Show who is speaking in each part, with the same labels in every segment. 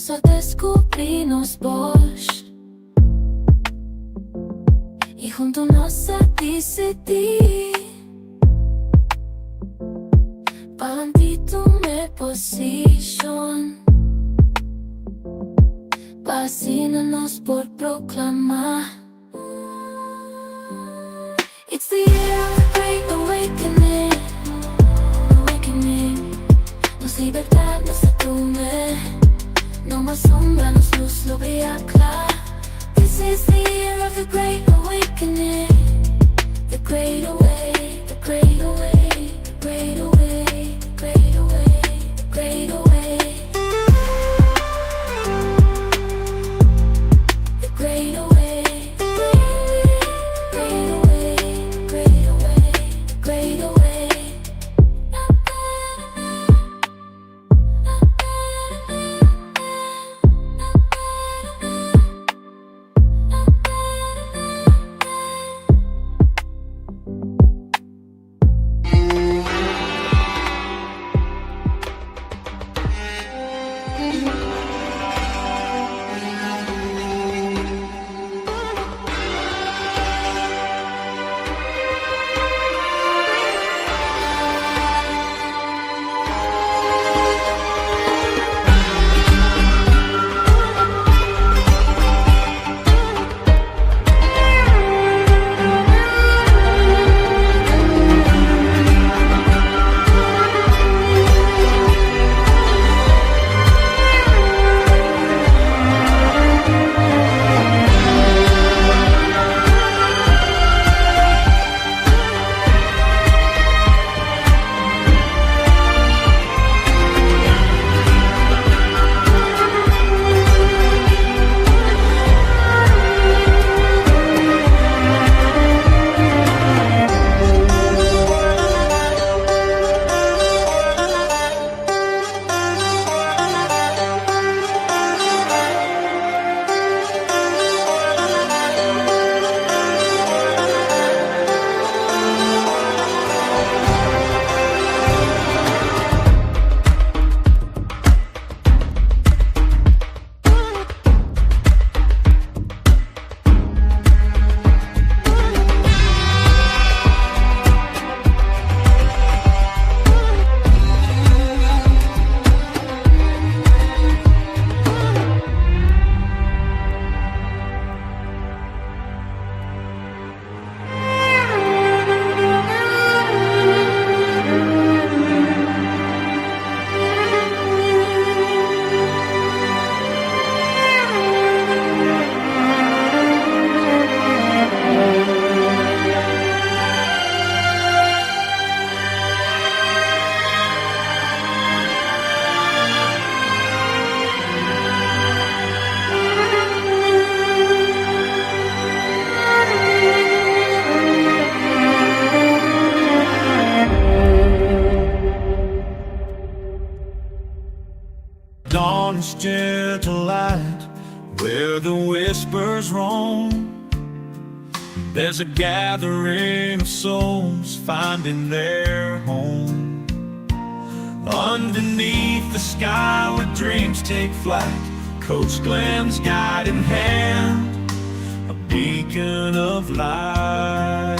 Speaker 1: Vamos a descubrirnos vos y juntos nos a decidir. Palantito me position, fascínanos por proclamar. It's the year of the great awakening, awakening. Nos libertad nos atume, no más sombra, nos luz lo brilla claro. This is the year of the great awakening, the great away, the great away, the great away, the great away, the great away, the great away, the great away, the great away, the great away.
Speaker 2: Dawn's gentle light, where the whispers roam. There's a gathering of souls finding their home. Underneath the sky where dreams take flight, Coach Glenn's guiding hand, a beacon of light.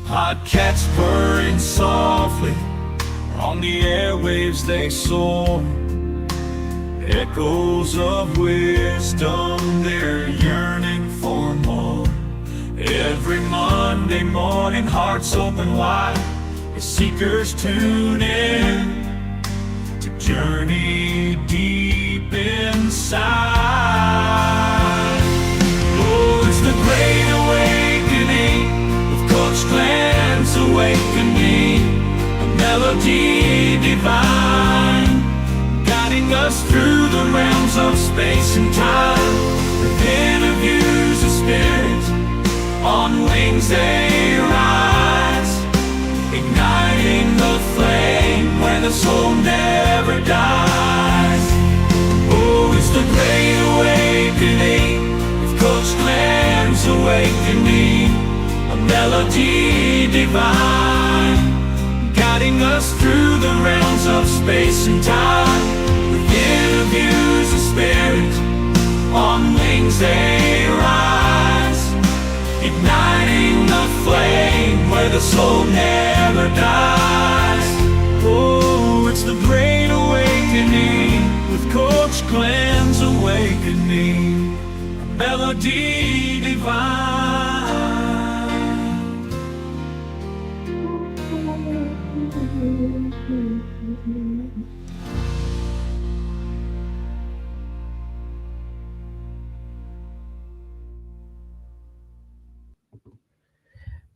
Speaker 2: Podcasts purring softly, on the airwaves they soar. Echoes of wisdom, they're yearning for more. Every Monday morning, hearts open wide, as seekers tune in to journey deep inside. Oh, it's the great awakening, with Coach Glenn's awakening. Melody divine, guiding us through the realms of space and time. With interviews of spirit, on wings they rise, igniting the flame where the soul never dies. Oh, it's the great awakening, with Coach Glenn's awakening. A melody divine, guiding us through the realms of space and time. With interviews say rise, igniting the flame where the soul never dies. Oh, it's the great awakening with Coach Glenn's awakening, a melody divine.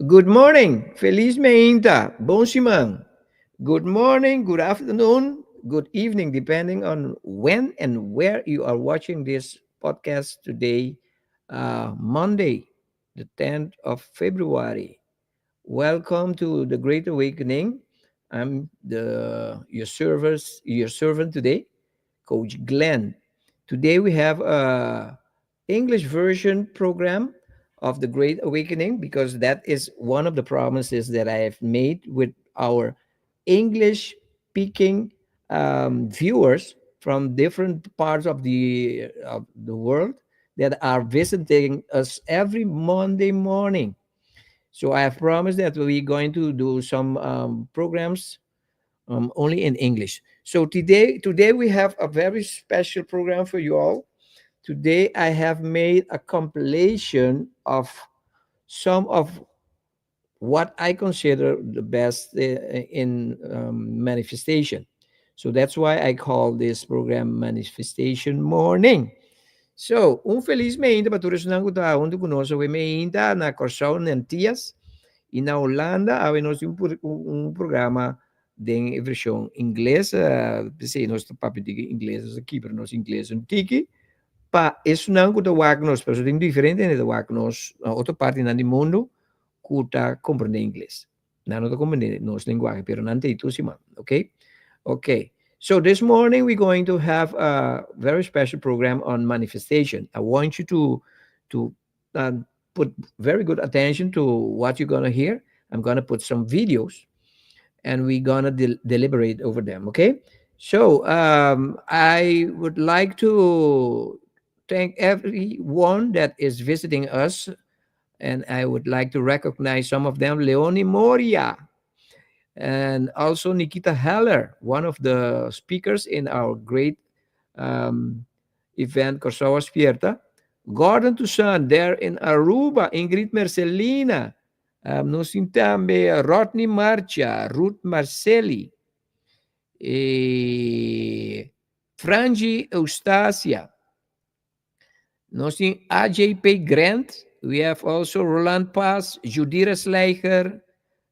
Speaker 3: Good morning, feliz meinta, bon siman. Good morning, good afternoon, good evening, depending on when and where you are watching this podcast today, Monday, the 10th of February. Welcome to the Great Awakening. I'm your servant today, Coach Glenn. Today we have a English version program of the Great Awakening because that is one of the promises that I have made with our English speaking viewers from different parts of the world that are visiting us every Monday morning. So I have promised that we're going to do some programs only in English. So today we have a very special program for you all. Today I have made a compilation of some of what I consider the best in manifestation. So that's why I call this program Manifestation Morning. So, infelizmente, patuloy na ko taon do kunoso we meinta na Corsair ng Tias. Na Holanda, nós temos um programa de versão inglesa, pensei nós papo de inglês aqui, para nós inglês um tiki, pa isso não que wak nós, pero tem diferente de wak nós, outra parte do mundo, que tá compreender inglês. Não tá compreender nossa linguagem, pero não tem tudo cima, okay? Okay. So this morning we're going to have a very special program on manifestation. I want you to put very good attention to what you're gonna hear. I'm gonna put some videos, and we're gonna deliberate over them. Okay. So I would like to thank everyone that is visiting us, and I would like to recognize some of them: Leonie Moria, and also Nikita Heller, one of the speakers in our great event Corsair Spierta. Gordon Tucson there in Aruba, Ingrid Mercelina, nos tambe Rodney Marcia, Ruth Marcelli, Frangi Eustacia, nos AJP Grant. We have also Roland Paz, Judira Schleicher,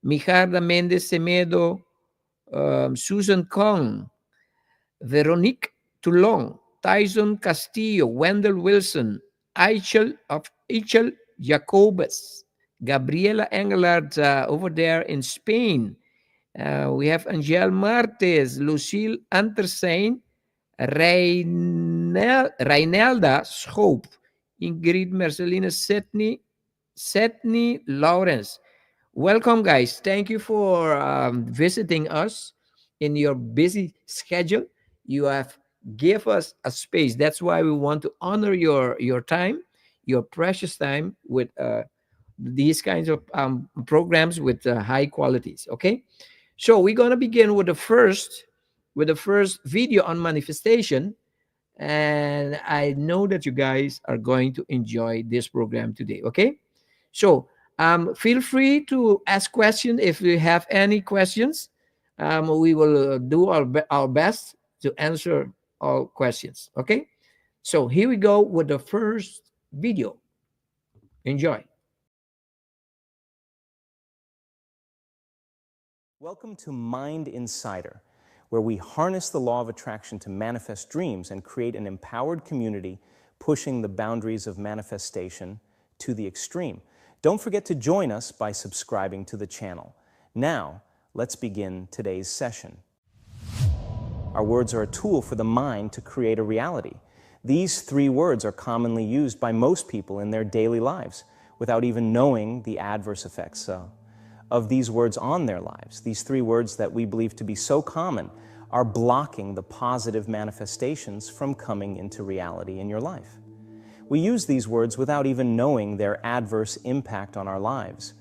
Speaker 3: Mijarda Mendes Semedo, Susan Kong, Veronique Toulon, Tyson Castillo, Wendell Wilson, Eichel Jacobus, Gabriela Engelhardt over there in Spain. We have Angel Martes, Lucille Andersen, Reinelda Schoop, Ingrid Marcelina Setney Lawrence. Welcome, guys. Thank you for visiting us in your busy schedule. You have give us a space. That's why we want to honor your time, your precious time with these kinds of programs with high qualities. Okay, so we're gonna begin with the first video on manifestation, and I know that you guys are going to enjoy this program today. Okay, so feel free to ask questions if you have any questions. We will do our best to answer all questions. Okay, so here we go with the first video. Enjoy.
Speaker 4: Welcome to Mind Insider, where we harness the law of attraction to manifest dreams and create an empowered community pushing the boundaries of manifestation to the extreme. Don't forget to join us by subscribing to the channel. Now, let's begin today's session. Our words are a tool for the mind to create a reality. These three words are commonly used by most people in their daily lives without even knowing the adverse effects of these words on their lives. These three words that we believe to be so common are blocking the positive manifestations from coming into reality in your life. We use these words without even knowing their adverse impact on our lives.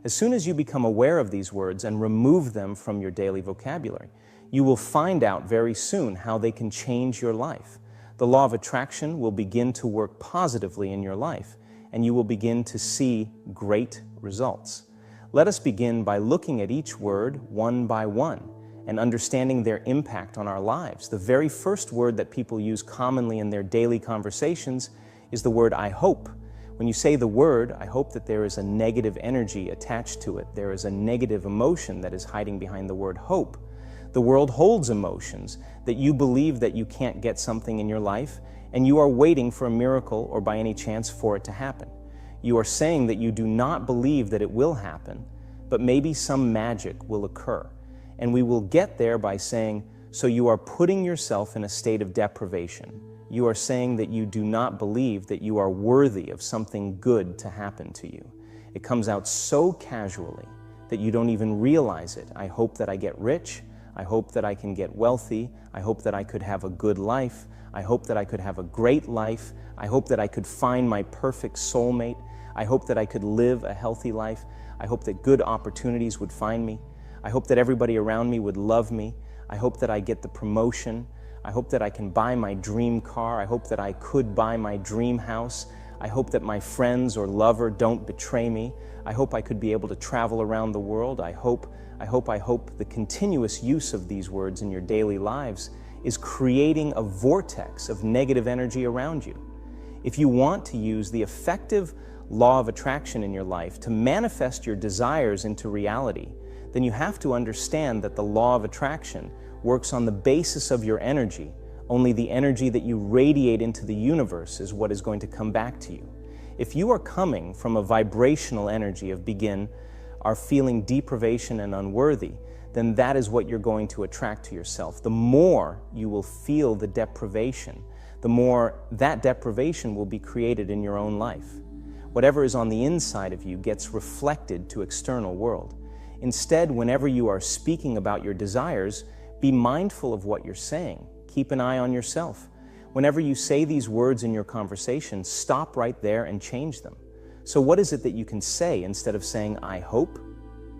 Speaker 4: As soon as you become aware of these words and remove them from your daily vocabulary, you will find out very soon how they can change your life. The law of attraction will begin to work positively in your life, and you will begin to see great results. Let us begin by looking at each word one by one and understanding their impact on our lives. The very first word that people use commonly in their daily conversations is the word "I hope." When you say the word, I hope that there is a negative energy attached to it. There is a negative emotion that is hiding behind the word hope. The world holds emotions that you believe that you can't get something in your life, and you are waiting for a miracle or by any chance for it to happen. You are saying that you do not believe that it will happen, but maybe some magic will occur. And we will get there by saying, so you are putting yourself in a state of deprivation. You are saying that you do not believe that you are worthy of something good to happen to you. It comes out so casually that you don't even realize it. I hope that I get rich. I hope that I can get wealthy. I hope that I could have a good life. I hope that I could have a great life. I hope that I could find my perfect soulmate. I hope that I could live a healthy life. I hope that good opportunities would find me. I hope that everybody around me would love me. I hope that I get the promotion. I hope that I can buy my dream car. I hope that I could buy my dream house. I hope that my friends or lover don't betray me. I hope I could be able to travel around the world. I hope. The continuous use of these words in your daily lives is creating a vortex of negative energy around you. If you want to use the effective law of attraction in your life to manifest your desires into reality, then you have to understand that the law of attraction works on the basis of your energy. Only the energy that you radiate into the universe is what is going to come back to you. If you are coming from a vibrational energy of are feeling deprivation and unworthy, then that is what you're going to attract to yourself. The more you will feel the deprivation, the more that deprivation will be created in your own life. Whatever is on the inside of you gets reflected to external world. Instead, whenever you are speaking about your desires, be mindful of what you're saying. Keep an eye on yourself. Whenever you say these words in your conversation, stop right there and change them. So what is it that you can say instead of saying, I hope?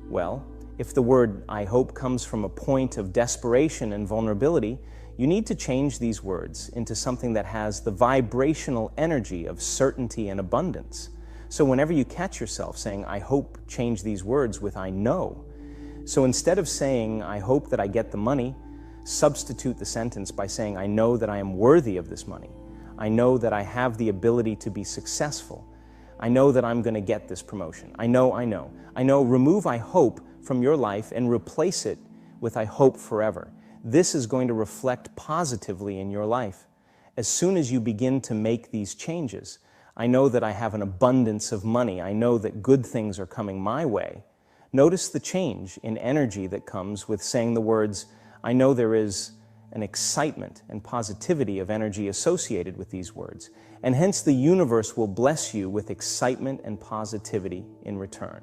Speaker 4: Well, if the word I hope comes from a point of desperation and vulnerability, you need to change these words into something that has the vibrational energy of certainty and abundance. So whenever you catch yourself saying, I hope, change these words with I know. So instead of saying, I hope that I get the money, substitute the sentence by saying, I know that I am worthy of this money. I know that I have the ability to be successful. I know that I'm going to get this promotion. I know. Remove I hope from your life and replace it with I hope forever. This is going to reflect positively in your life. As soon as you begin to make these changes, I know that I have an abundance of money. I know that good things are coming my way. Notice the change in energy that comes with saying the words, I know. There is an excitement and positivity of energy associated with these words, and hence the universe will bless you with excitement and positivity in return.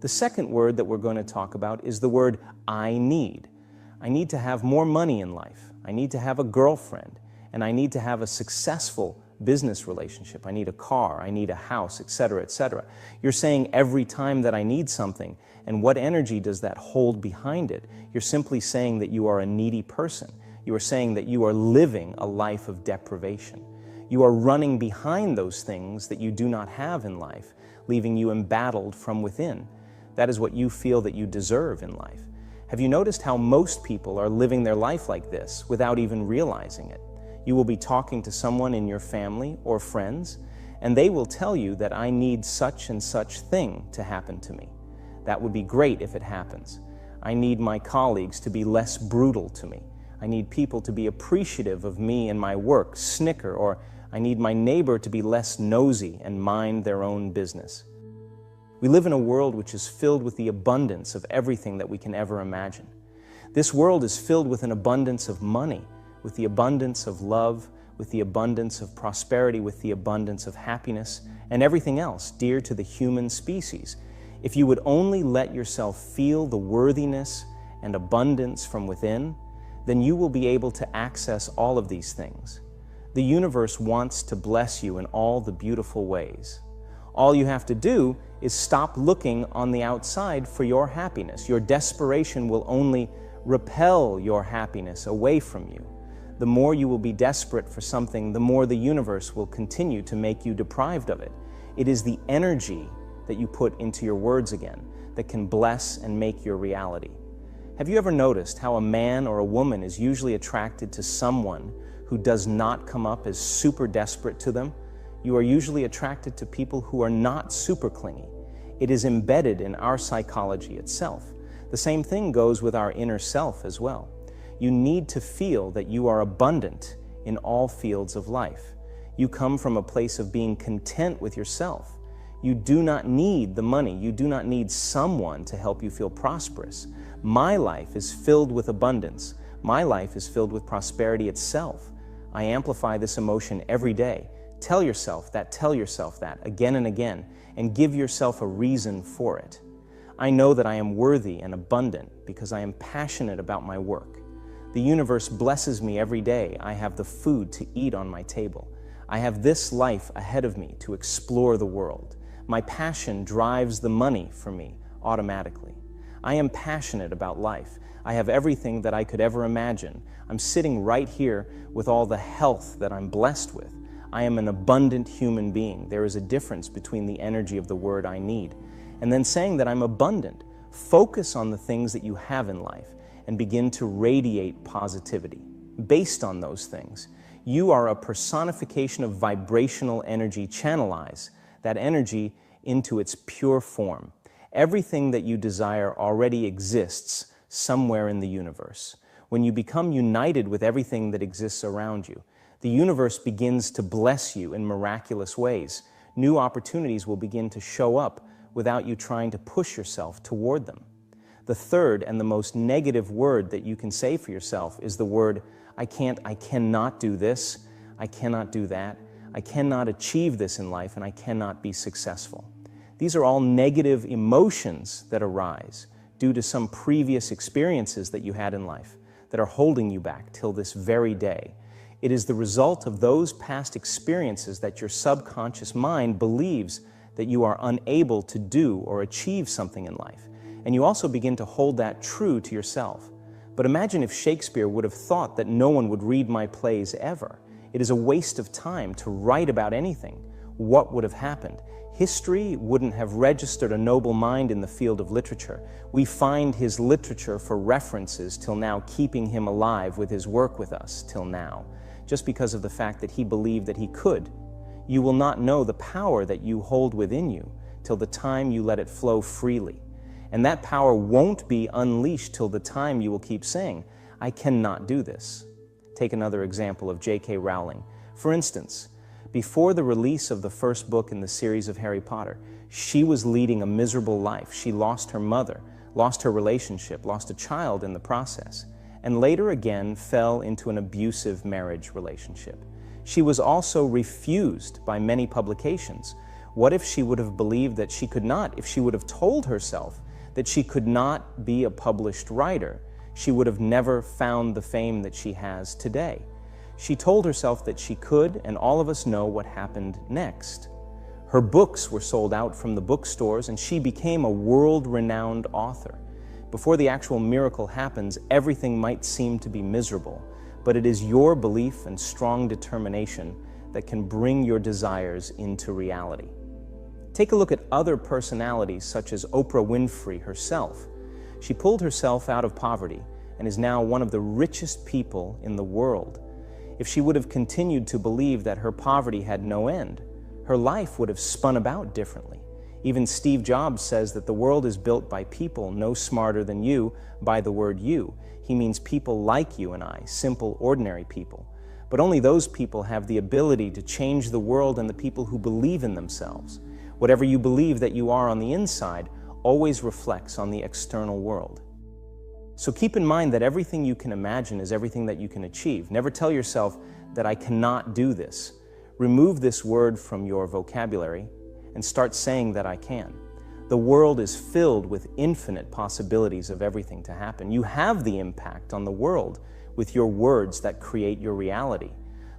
Speaker 4: The second word that we're going to talk about is the word I need. I need to have more money in life. I need to have a girlfriend, and I need to have a successful business relationship. I need a car, I need a house, etc., etc. You're saying every time that I need something, and what energy does that hold behind it? You're simply saying that you are a needy person. You are saying that you are living a life of deprivation. You are running behind those things that you do not have in life, leaving you embattled from within. That is what you feel that you deserve in life. Have you noticed how most people are living their life like this without even realizing it? You will be talking to someone in your family or friends, and they will tell you that I need such and such thing to happen to me. That would be great if it happens. I need my colleagues to be less brutal to me. I need people to be appreciative of me and my work, snicker, or I need my neighbor to be less nosy and mind their own business. We live in a world which is filled with the abundance of everything that we can ever imagine. This world is filled with an abundance of money, with the abundance of love, with the abundance of prosperity, with the abundance of happiness, and everything else dear to the human species. If you would only let yourself feel the worthiness and abundance from within, then you will be able to access all of these things. The universe wants to bless you in all the beautiful ways. All you have to do is stop looking on the outside for your happiness. Your desperation will only repel your happiness away from you. The more you will be desperate for something, the more the universe will continue to make you deprived of it. It is the energy that you put into your words again that can bless and make your reality. Have you ever noticed how a man or a woman is usually attracted to someone who does not come up as super desperate to them? You are usually attracted to people who are not super clingy. It is embedded in our psychology itself. The same thing goes with our inner self as well. You need to feel that you are abundant in all fields of life. You come from a place of being content with yourself. You do not need the money. You do not need someone to help you feel prosperous. My life is filled with abundance. My life is filled with prosperity itself. I amplify this emotion every day. Tell yourself that again and again, and give yourself a reason for it. I know that I am worthy and abundant because I am passionate about my work. The universe blesses me every day. I have the food to eat on my table. I have this life ahead of me to explore the world. My passion drives the money for me automatically. I am passionate about life. I have everything that I could ever imagine. I'm sitting right here with all the health that I'm blessed with. I am an abundant human being. There is a difference between the energy of the word I need and then saying that I'm abundant. Focus on the things that you have in life and begin to radiate positivity based on those things. You are a personification of vibrational energy. Channelize that energy into its pure form. Everything that you desire already exists somewhere in the universe. When you become united with everything that exists around you, the universe begins to bless you in miraculous ways. New opportunities will begin to show up without you trying to push yourself toward them. The third and the most negative word that you can say for yourself is the word, I cannot do this, I cannot do that, I cannot achieve this in life, and I cannot be successful. These are all negative emotions that arise due to some previous experiences that you had in life that are holding you back till this very day. It is the result of those past experiences that your subconscious mind believes that you are unable to do or achieve something in life. And you also begin to hold that true to yourself. But imagine if Shakespeare would have thought that no one would read my plays ever. It is a waste of time to write about anything. What would have happened? History wouldn't have registered a noble mind in the field of literature. We find his literature for references till now, keeping him alive with his work with us till now, just because of the fact that he believed that he could. You will not know the power that you hold within you till the time you let it flow freely. And that power won't be unleashed till the time you will keep saying, I cannot do this. Take another example of J.K. Rowling. For instance, before the release of the first book in the series of Harry Potter, she was leading a miserable life. She lost her mother, lost her relationship, lost a child in the process, and later again fell into an abusive marriage relationship. She was also refused by many publications. What if she would have believed that she could not? If she would have told herself that she could not be a published writer, she would have never found the fame that she has today. She told herself that she could, and all of us know what happened next. Her books were sold out from the bookstores, and she became a world-renowned author. Before the actual miracle happens, everything might seem to be miserable, but it is your belief and strong determination that can bring your desires into reality. Take a look at other personalities such as Oprah Winfrey herself. She pulled herself out of poverty and is now one of the richest people in the world. If she would have continued to believe that her poverty had no end, her life would have spun about differently. Even Steve Jobs says that the world is built by people no smarter than you by the word you. He means people like you and I, simple, ordinary people. But only those people have the ability to change the world and the people who believe in themselves. Whatever you believe that you are on the inside always reflects on the external world. So keep in mind that everything you can imagine is everything that you can achieve. Never tell yourself that I cannot do this. Remove this word from your vocabulary and start saying that I can. The world is filled with infinite possibilities of everything to happen. You have the impact on the world with your words that create your reality.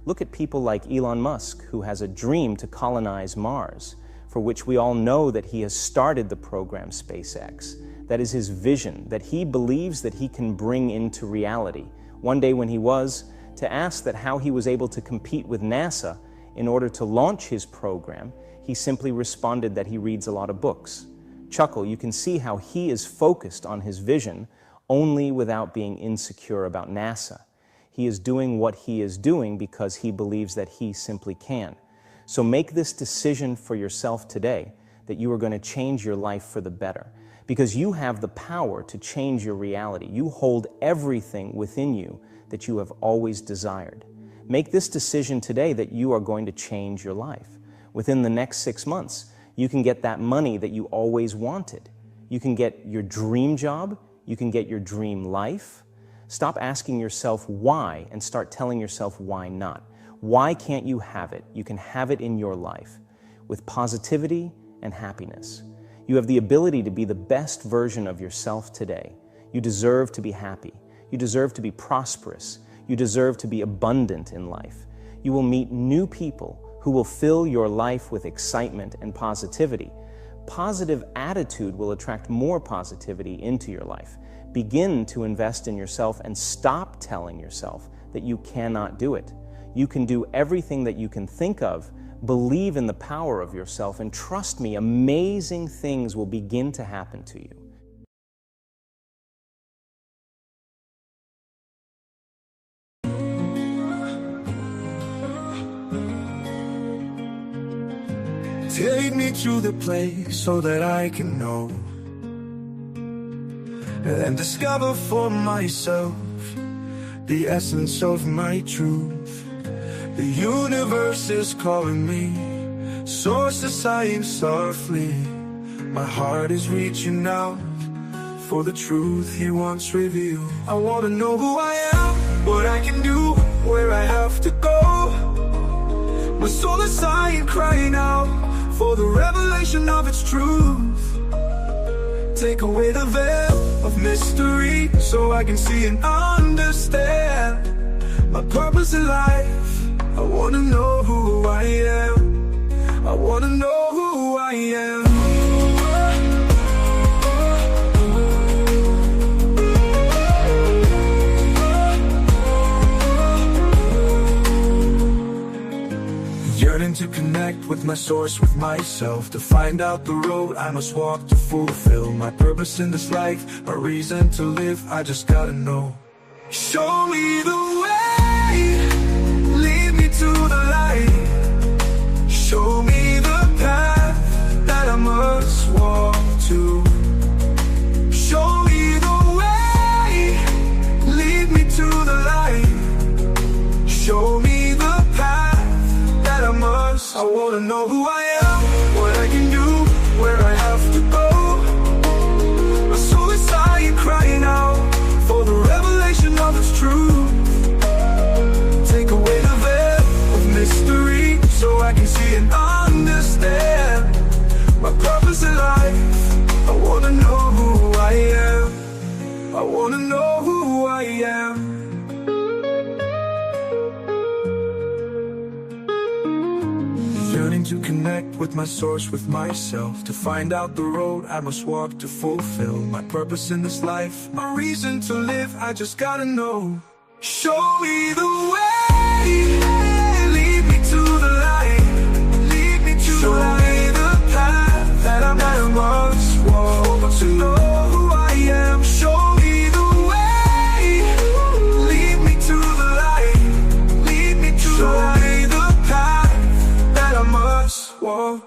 Speaker 4: Look at people like Elon Musk, who has a dream to colonize Mars, for which we all know that he has started the program SpaceX. That is his vision, that he believes that he can bring into reality. One day when he was to ask that how he was able to compete with NASA in order to launch his program, he simply responded that he reads a lot of books. Chuckle, you can see how he is focused on his vision only without being insecure about NASA. He is doing what he is doing because he believes that he simply can. So make this decision for yourself today that you are going to change your life for the better, because you have the power to change your reality. You hold everything within you that you have always desired. Make this decision today that you are going to change your life. Within the next 6 months, you can get that money that you always wanted. You can get your dream job. You can get your dream life. Stop asking yourself why and start telling yourself why not. Why can't you have it? You can have it in your life with positivity and happiness. You have the ability to be the best version of yourself today. You deserve to be happy. You deserve to be prosperous. You deserve to be abundant in life. You will meet new people who will fill your life with excitement and positivity. Positive attitude will attract more positivity into your life. Begin to invest in yourself and stop telling yourself that you cannot do it. You can do everything that you can think of. Believe in the power of yourself, and trust me, amazing things will begin to happen to you.
Speaker 2: Take me to the place so that I can know and discover for myself the essence of my truth. The universe is calling me, source of science softly. My heart is reaching out for the truth he wants revealed. I want to know who I am, what I can do, where I have to go. My soul is sighing, crying out for the revelation of its truth. Take away the veil of mystery so I can see and understand my purpose in life. I want to know who I am. I want to know who I am. Yearning to connect with my source, with myself, to find out the road I must walk to fulfill my purpose in this life, my reason to live. I just gotta know. Show me the way, lead me to the light. Show me the path that I must walk to. Show me the way, lead me to the light. Show me the path that I must. I wanna know who I am, what I can do, where I have to go. My soul is sighing, crying out for the revelation of its truth. Take away the veil of mystery so I can see and understand my purpose in life. I wanna know who I am. I wanna know who I am. Yearning to connect with my source, with myself, to find out the road I must walk to fulfill my purpose in this life, my reason to live. I just gotta know. Show me the way, lead me to the light. Lead me to the light, the path that I must walk to know who I am. Show me the way, lead me to the light. Lead me to the light, the path that I must walk.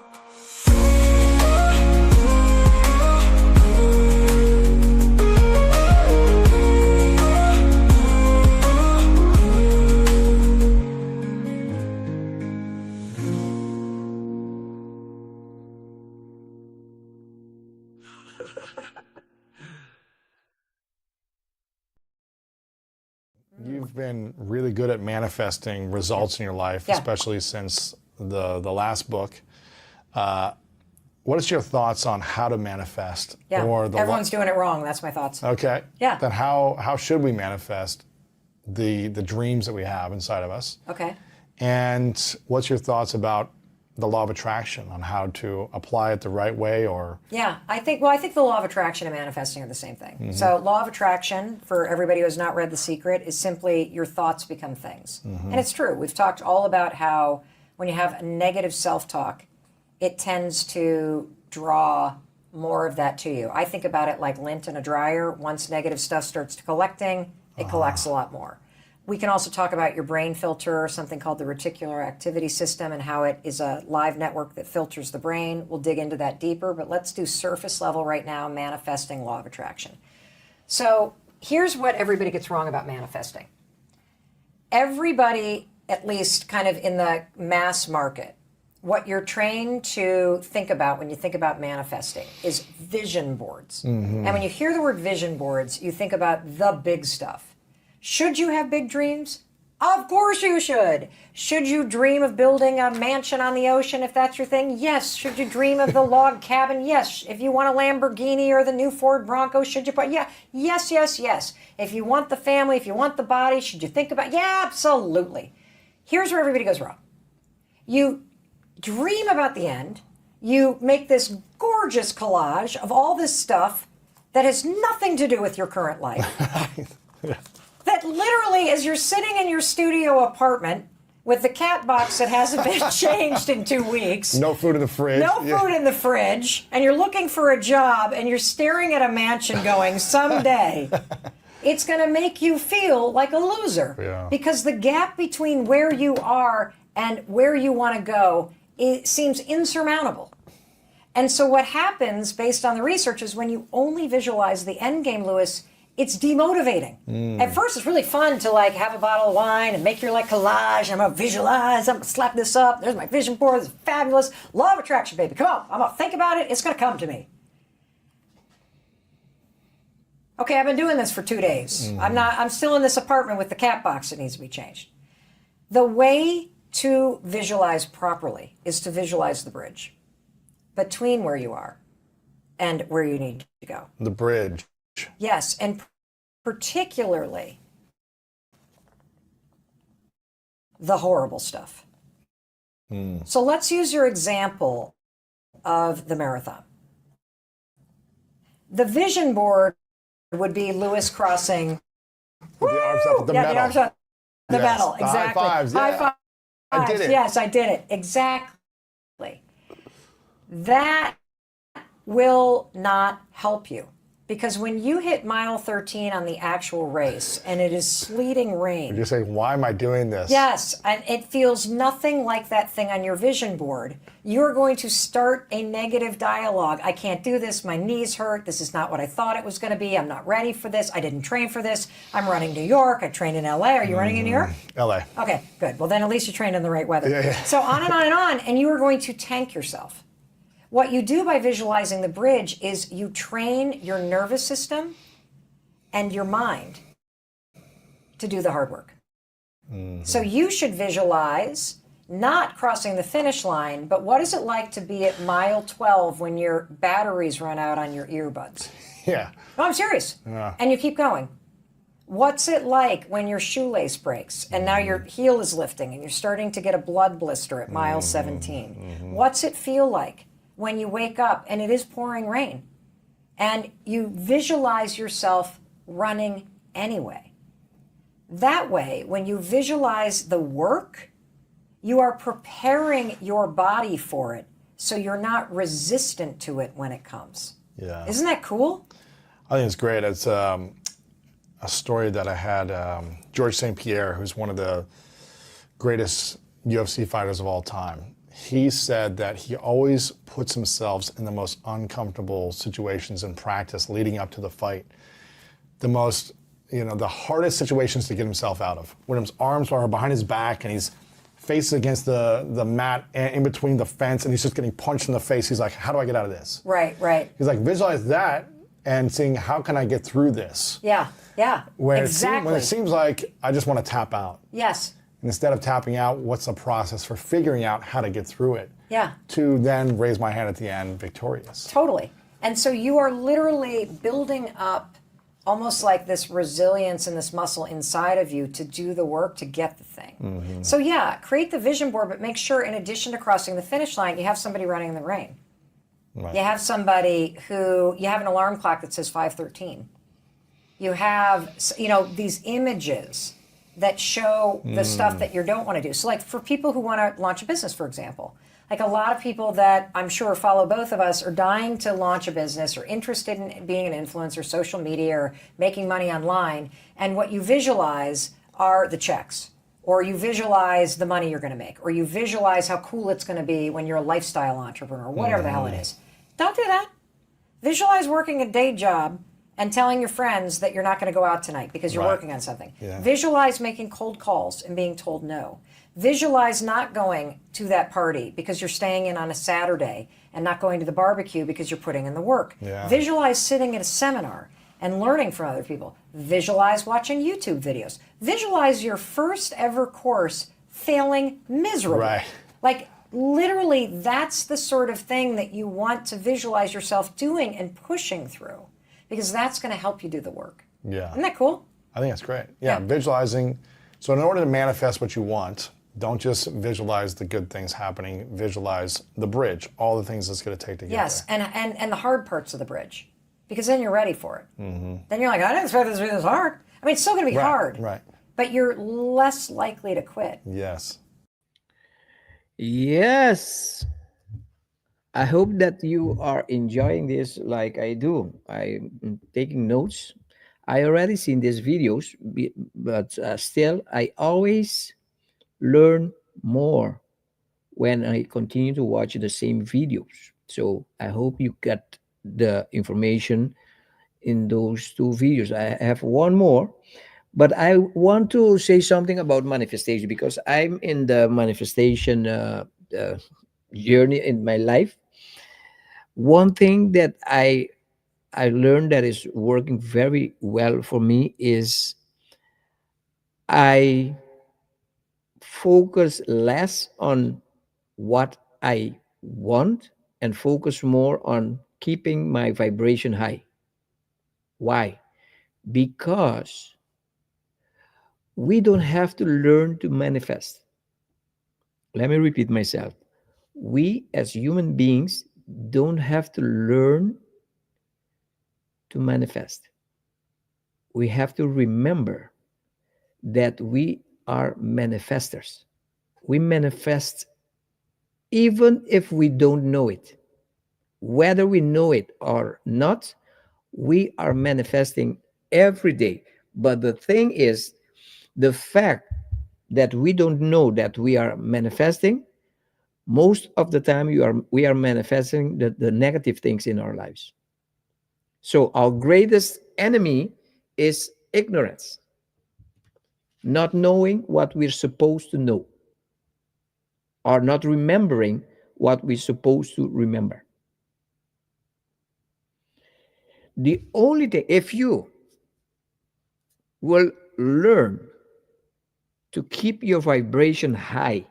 Speaker 5: You've been really good at manifesting results in your life, especially since the last book. What is your thoughts on how to manifest?
Speaker 6: Yeah,
Speaker 5: Or
Speaker 6: everyone's doing it wrong. That's my thoughts.
Speaker 5: Okay.
Speaker 6: Yeah.
Speaker 5: Then how should we manifest the dreams that we have inside of us?
Speaker 6: Okay.
Speaker 5: And what's your thoughts about the law of attraction, on how to apply it the right way? Or
Speaker 6: Yeah, I think the law of attraction and manifesting are the same thing. So law of attraction, for everybody who has not read The Secret, is simply your thoughts become things. And it's true. We've talked all about how when you have a negative self-talk, it tends to draw more of that to you. I think about it like lint in a dryer. Once negative stuff starts collecting, it collects a lot more. We can also talk about your brain filter, something called the reticular activity system, and how it is a live network that filters the brain. We'll dig into that deeper, but let's do surface level right now, manifesting law of attraction. So here's what everybody gets wrong about manifesting. Everybody, at least kind of in the mass market, what you're trained to think about when you think about manifesting is vision boards. And when you hear the word vision boards, you think about the big stuff. Should you have big dreams? Of course you should. Should you dream of building a mansion on the ocean if that's your thing? Yes. Should you dream of the log cabin? Yes. If you want a Lamborghini or the new Ford Bronco, should you put? Yeah. Yes, yes, yes. If you want the family, if you want the body, should you think about? Yeah, absolutely. Here's where everybody goes wrong. You dream about the end. You make this gorgeous collage of all this stuff that has nothing to do with your current life. That literally, as you're sitting in your studio apartment with the cat box that hasn't been changed in 2 weeks.
Speaker 5: no food in the fridge.
Speaker 6: No food in the fridge. And you're looking for a job and you're staring at a mansion going, someday, it's going to make you feel like a loser.
Speaker 5: Yeah.
Speaker 6: Because the gap between where you are and where you want to go, it seems insurmountable. And so what happens, based on the research, is when you only visualize the end game, Lewis, it's demotivating. At first, it's really fun to like have a bottle of wine and make your like collage. I'm gonna visualize. I'm gonna slap this up. There's my vision board. This is fabulous. Law of attraction, baby. Come on. I'm gonna think about it. It's gonna come to me. Okay, I've been doing this for 2 days. I'm still in this apartment with the cat box that needs to be changed. The way to visualize properly is to visualize the bridge between where you are and where you need to go.
Speaker 5: The bridge.
Speaker 6: Yes, and particularly the horrible stuff. So let's use your example of the marathon. The vision board would be Lewis crossing.
Speaker 5: With the arms up at the
Speaker 6: yeah,
Speaker 5: metal.
Speaker 6: the arms up the
Speaker 5: Yes,
Speaker 6: metal.
Speaker 5: the
Speaker 6: Exactly.
Speaker 5: high fives. Yeah.
Speaker 6: High fives.
Speaker 5: I did it.
Speaker 6: Yes, I did it. Exactly. That will not help you. Because when you hit mile 13 on the actual race and it is sleeting rain.
Speaker 5: You're saying, why am I doing this?
Speaker 6: Yes, and it feels nothing like that thing on your vision board. You're going to start a negative dialogue. I can't do this. My knees hurt. This is not what I thought it was going to be. I'm not ready for this. I didn't train for this. I'm running New York. I trained in LA. Are you running in New York?
Speaker 5: LA.
Speaker 6: Okay, good. Well, then at least you trained in the right weather.
Speaker 5: Yeah.
Speaker 6: So on and on and on, and you are going to tank yourself. What you do by visualizing the bridge is you train your nervous system and your mind to do the hard work. So you should visualize not crossing the finish line, but what is it like to be at mile 12 when your batteries run out on your earbuds?
Speaker 5: Yeah.
Speaker 6: No, I'm serious.
Speaker 5: Yeah.
Speaker 6: And you keep going. What's it like when your shoelace breaks and now your heel is lifting and you're starting to get a blood blister at mile 17? What's it feel like when you wake up and it is pouring rain and you visualize yourself running anyway? That way, when you visualize the work, you are preparing your body for it so you're not resistant to it when it comes.
Speaker 5: Yeah.
Speaker 6: Isn't that cool?
Speaker 5: I think it's great. It's a story that I had, George St. Pierre, who's one of the greatest UFC fighters of all time. He said that he always puts himself in the most uncomfortable situations in practice leading up to the fight. The most, the hardest situations to get himself out of. When his arms are behind his back and he's facing against the mat in between the fence and he's just getting punched in the face. He's like, how do I get out of this?
Speaker 6: Right, right.
Speaker 5: He's like, visualize that and seeing how can I get through this?
Speaker 6: Yeah, yeah, exactly.
Speaker 5: When it seems like I just want to tap out.
Speaker 6: Yes.
Speaker 5: Instead of tapping out, what's the process for figuring out how to get through it?
Speaker 6: Yeah.
Speaker 5: To then raise my hand at the end victorious.
Speaker 6: Totally. And so you are literally building up almost like this resilience and this muscle inside of you to do the work to get the thing. So yeah, create the vision board, but make sure in addition to crossing the finish line, you have somebody running in the rain.
Speaker 5: Right.
Speaker 6: You have somebody who, you have an alarm clock that says 5:13. You have, these images that show the stuff that you don't want to do. So like for people who want to launch a business, for example, like a lot of people that I'm sure follow both of us are dying to launch a business or interested in being an influencer, social media, or making money online. And what you visualize are the checks, or you visualize the money you're going to make, or you visualize how cool it's going to be when you're a lifestyle entrepreneur, whatever the hell it is. Don't do that. Visualize working a day job and telling your friends that you're not going to go out tonight because you're working on something.
Speaker 5: Yeah.
Speaker 6: Visualize making cold calls and being told no. Visualize not going to that party because you're staying in on a Saturday and not going to the barbecue because you're putting in the work.
Speaker 5: Yeah.
Speaker 6: Visualize sitting at a seminar and learning from other people. Visualize watching YouTube videos. Visualize your first ever course failing miserably.
Speaker 5: Right.
Speaker 6: Like literally, that's the sort of thing that you want to visualize yourself doing and pushing through, because that's going to help you do the work.
Speaker 5: Yeah.
Speaker 6: Isn't that cool?
Speaker 5: I think that's great. Yeah, visualizing. So in order to manifest what you want, don't just visualize the good things happening. Visualize the bridge, all the things it's going to take to get
Speaker 6: Yes,
Speaker 5: there.
Speaker 6: and the hard parts of the bridge, because then you're ready for it. Then you're like, I didn't expect this to be this hard. I mean, it's still going to be hard,
Speaker 5: Right.
Speaker 6: but you're less likely to quit.
Speaker 5: Yes.
Speaker 3: Yes. I hope that you are enjoying this like I do. I'm taking notes. I already seen these videos, but still, I always learn more when I continue to watch the same videos. So I hope you get the information in those two videos. I have one more, but I want to say something about manifestation because I'm in the manifestation uh, journey in my life. One thing that I learned that is working very well for me is I focus less on what I want and focus more on keeping my vibration high. Why? Because we don't have to learn to manifest. Let me repeat myself. We as human beings don't have to learn to manifest. We have to remember that we are manifestors. We manifest even if we don't know it. Whether we know it or not, we are manifesting every day. But the thing is, the fact that we don't know that we are manifesting, most of the time we are manifesting the negative things in our lives. So our greatest enemy is ignorance, not knowing what we're supposed to know, or not remembering what we're supposed to remember. The only thing, if you will learn to keep your vibration high,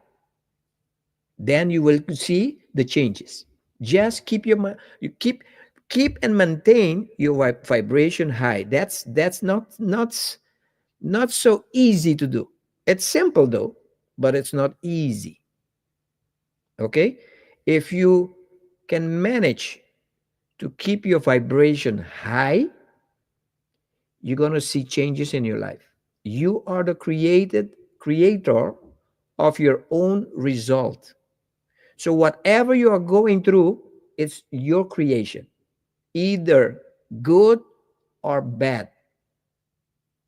Speaker 3: then you will see the changes. Just keep you keep and maintain your vibration high. That's not so easy to do. It's simple though, but it's not easy. Okay? If you can manage to keep your vibration high, you're going to see changes in your life. You are the creator of your own result. So whatever you are going through, it's your creation, either good or bad.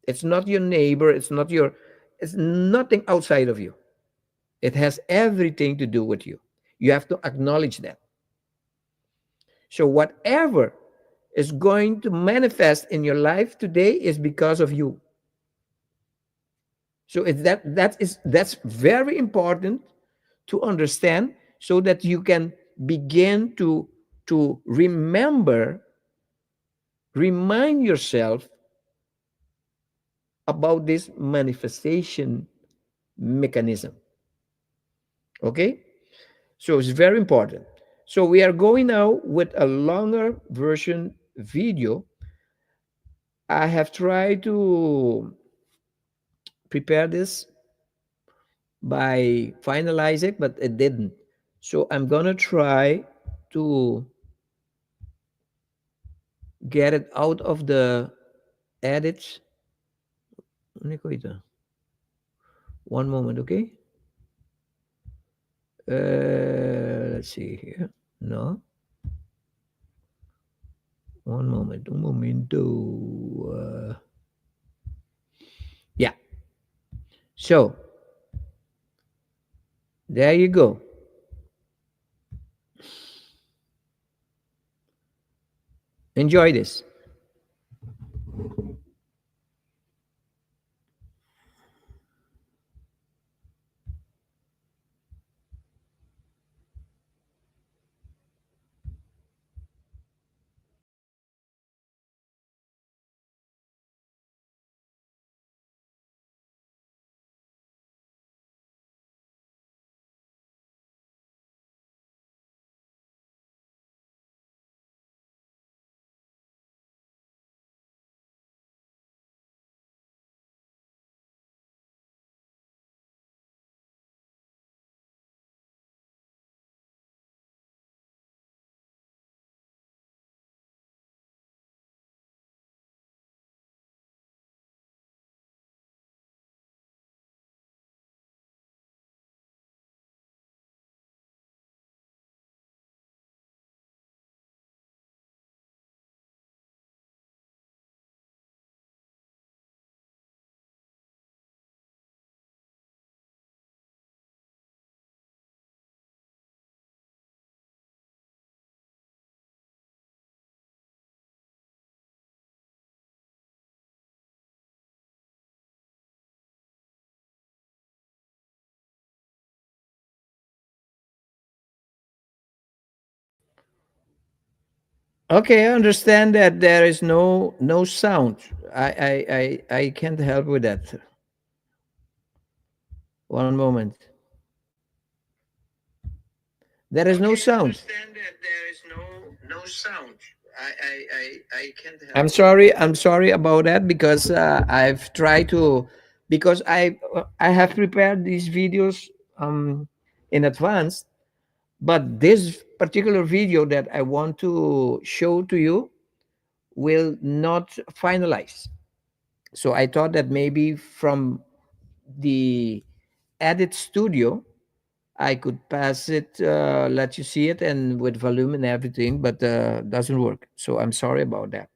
Speaker 3: It's not your neighbor, it's nothing outside of you. It has everything to do with you. You have to acknowledge that. So whatever is going to manifest in your life today is because of you. So that's very important to understand, so that you can begin to remind yourself about this manifestation mechanism. Okay? So it's very important. So we are going now with a longer version video. I have tried to prepare this by finalize it, but it didn't. So I'm gonna try to get it out of the edits. Ano ko ito? One moment, okay? Let's see here. No. One moment. Un momento. Yeah. So, there you go. Enjoy this. Okay, I understand that there is no sound. I can't help with that. One moment. There is no sound. Understand that there is no sound. I can't help. I'm sorry. I'm sorry about that because I've tried to because I have prepared these videos in advance, but this particular video that I want to show to you will not finalize. So I thought that maybe from the edit studio I could pass it, let you see it, and with volume and everything, but doesn't work. So I'm sorry about that.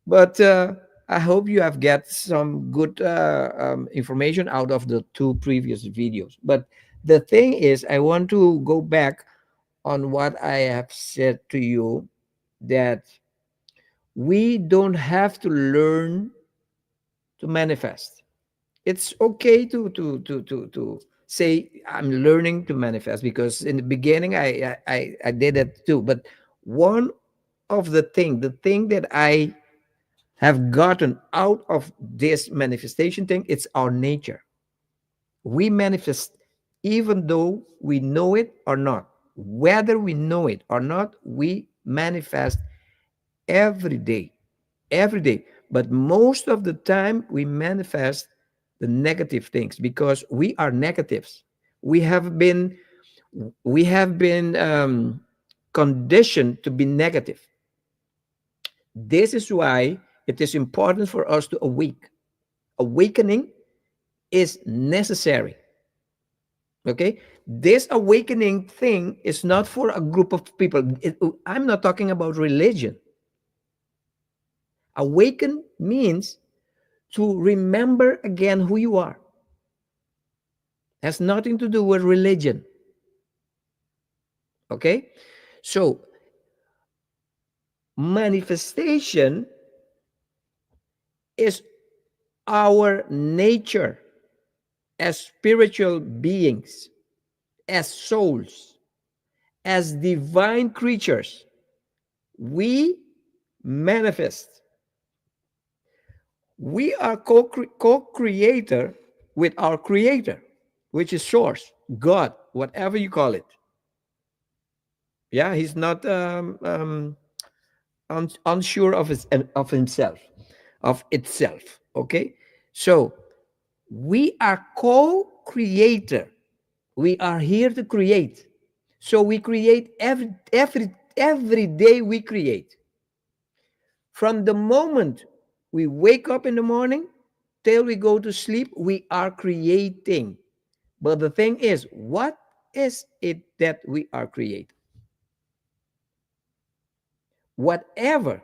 Speaker 3: But I hope you have get some good information out of the two previous videos. But the thing is, I want to go back on what I have said to you that we don't have to learn to manifest. It's okay to say I'm learning to manifest because in the beginning I did it too. But one of the thing that I have gotten out of this manifestation thing, it's our nature. We manifest even though we know it or not. Whether we know it or not, we manifest every day, every day. But most of the time, we manifest the negative things because we are negatives. We have been we have been conditioned to be negative. This is why it is important for us to awake. Awakening is necessary. Okay, this awakening thing is not for a group of people. I'm not talking about religion. Awaken means to remember again who you are. Has nothing to do with religion. Okay? So, manifestation is our nature as spiritual beings, as souls, as divine creatures. We manifest. We are co-creator with our creator, which is source, God, whatever you call it. Yeah, he's not unsure of himself. of itself. Okay, so we are co-creator. We are here to create. So we create every day. We create from the moment we wake up in the morning till we go to sleep. We are creating. But the thing is, what is it that we are creating? Whatever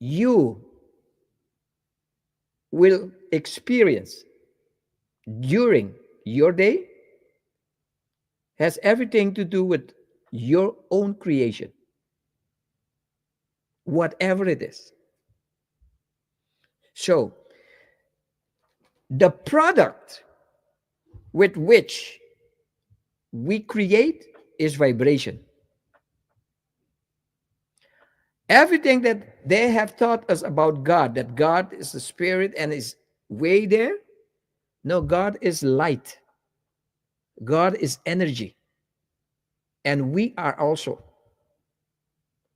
Speaker 3: you will experience during your day has everything to do with your own creation, whatever it is. So, the product with which we create is vibration. Everything that they have taught us about God, that God is the spirit and is way there. No, God is light. God is energy. And we are also.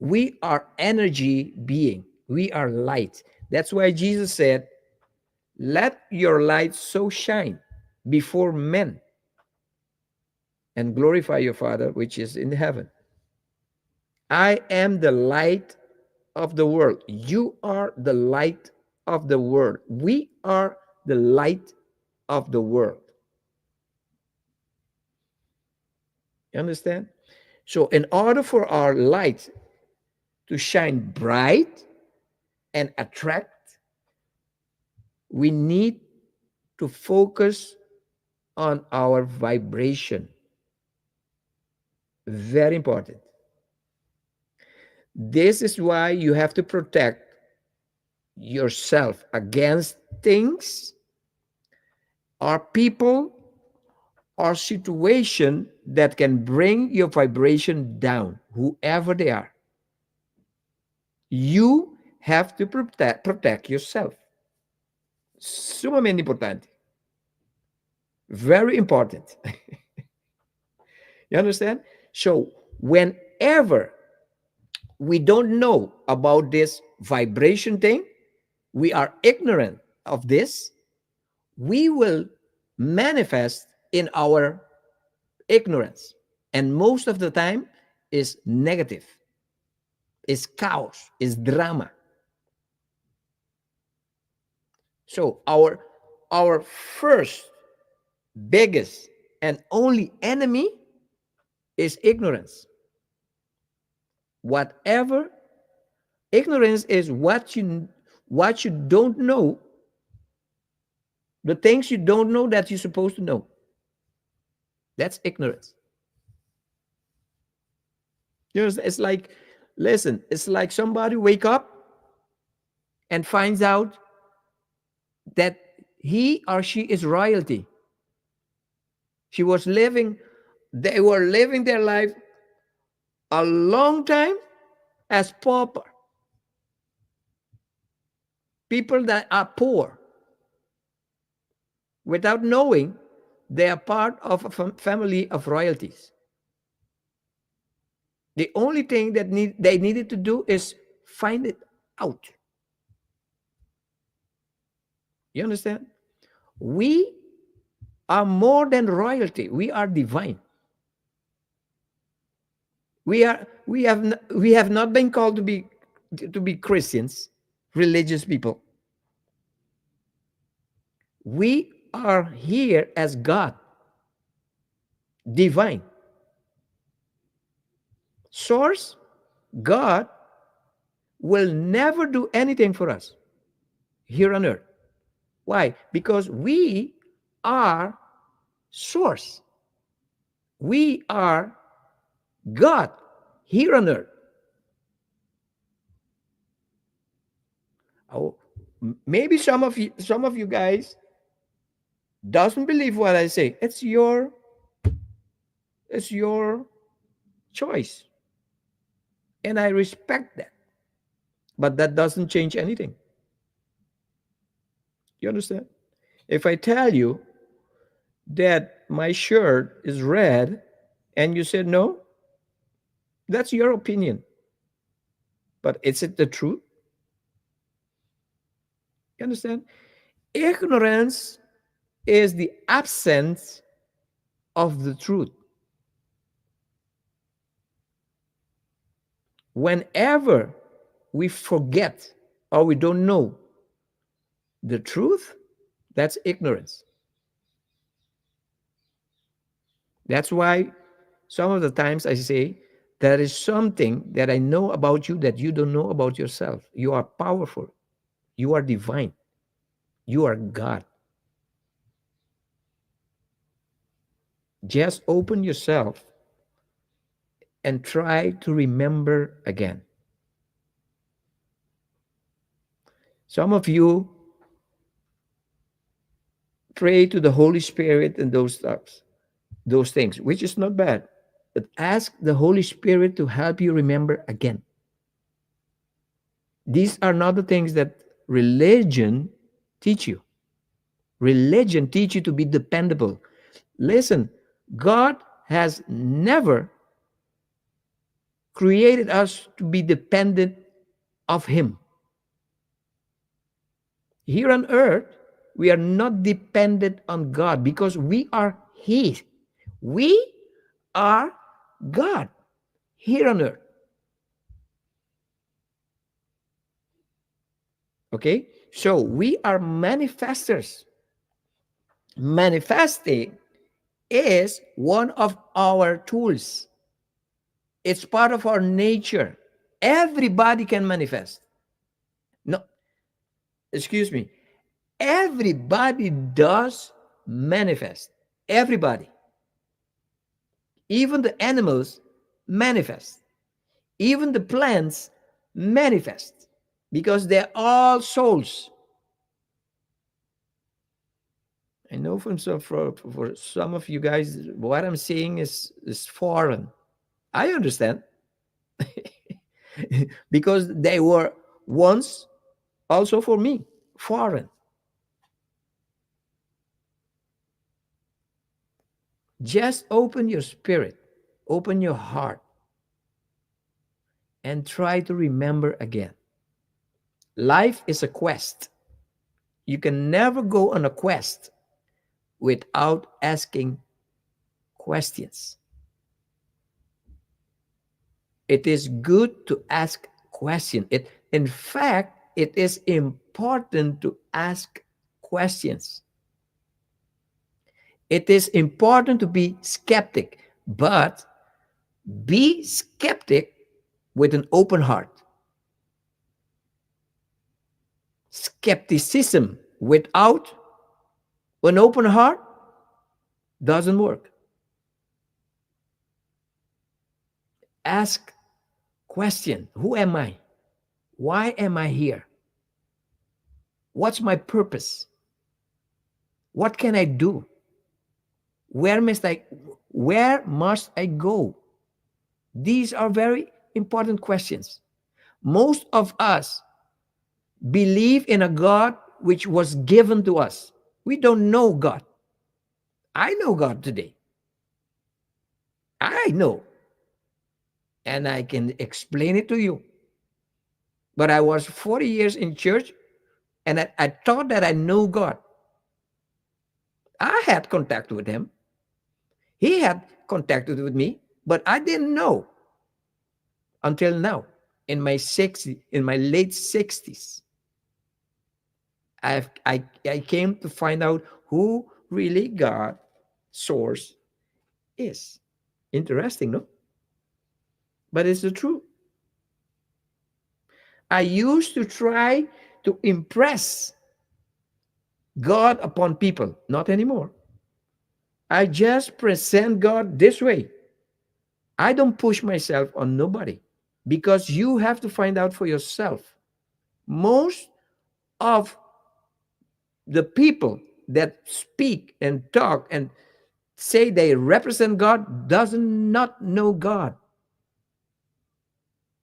Speaker 3: We are energy being. We are light. That's why Jesus said, let your light so shine before men and glorify your Father which is in heaven. I am the light of the world. You are the light of the world. We are the light of the world. You understand? So, in order for our light to shine bright and attract, we need to focus on our vibration. Very important. This is why you have to protect yourself against things or people or situation that can bring your vibration down, whoever they are. You have to protect yourself. Sumamente importante. Very important. You understand? So whenever we don't know about this vibration thing, we are ignorant of this, we will manifest in our ignorance. And most of the time is negative, is chaos, is drama. So our first, biggest, and only enemy is ignorance. Whatever ignorance is, what you don't know, the things you don't know that you're supposed to know. That's ignorance. You know, it's like, listen, it's like somebody wake up and finds out that he or she is royalty. They were living their life a long time as pauper. People that are poor, without knowing they are part of a family of royalties. The only thing that they needed to do is find it out. You understand? We are more than royalty. We are divine. We have not been called to be Christians, religious people. We are here as God, divine. Source, God will never do anything for us here on earth. Why? Because we are source. We are God here on earth. Oh, maybe some of you guys doesn't believe what I say. It's your choice. And I respect that. But that doesn't change anything. You understand? If I tell you that my shirt is red and you said no, that's your opinion. But is it the truth? You understand? Ignorance is the absence of the truth. Whenever we forget or we don't know the truth, that's ignorance. That's why some of the times I say, there is something that I know about you that you don't know about yourself. You are powerful. You are divine. You are God. Just open yourself and try to remember again. Some of you pray to the Holy Spirit and those stuff, those things, which is not bad. But ask the Holy Spirit to help you remember again. These are not the things that religion teach you. Religion teach you to be dependable. Listen, God has never created us to be dependent of Him. Here on earth, we are not dependent on God because we are His. We are God here on earth. Okay? So we are manifestors. Manifesting is one of our tools. It's part of our nature. Everybody can manifest. No, excuse me. Everybody does manifest. Everybody. Even the animals manifest. Even the plants manifest because they're all souls. I know for some of you guys, what I'm saying is foreign. I understand. Because they were once also for me foreign. Just open your spirit, open your heart, and try to remember again. Life is a quest. You can never go on a quest without asking questions. It is good to ask questions. In fact, it is important to ask questions. It is important to be skeptic, but be skeptic with an open heart. Skepticism without an open heart doesn't work. Ask question. Who am I? Why am I here? What's my purpose? What can I do? Where must I go? These are very important questions. Most of us believe in a God which was given to us. We don't know God. I know God today. I know. And I can explain it to you. But I was 40 years in church and I thought that I know God. I had contact with Him. He had contacted with me, but I didn't know until now. In my late 60s, I came to find out who really God source is. Interesting, no? But it's the truth. I used to try to impress God upon people. Not anymore. I just present God this way. I don't push myself on nobody because you have to find out for yourself. Most of the people that speak and talk and say they represent God does not know God.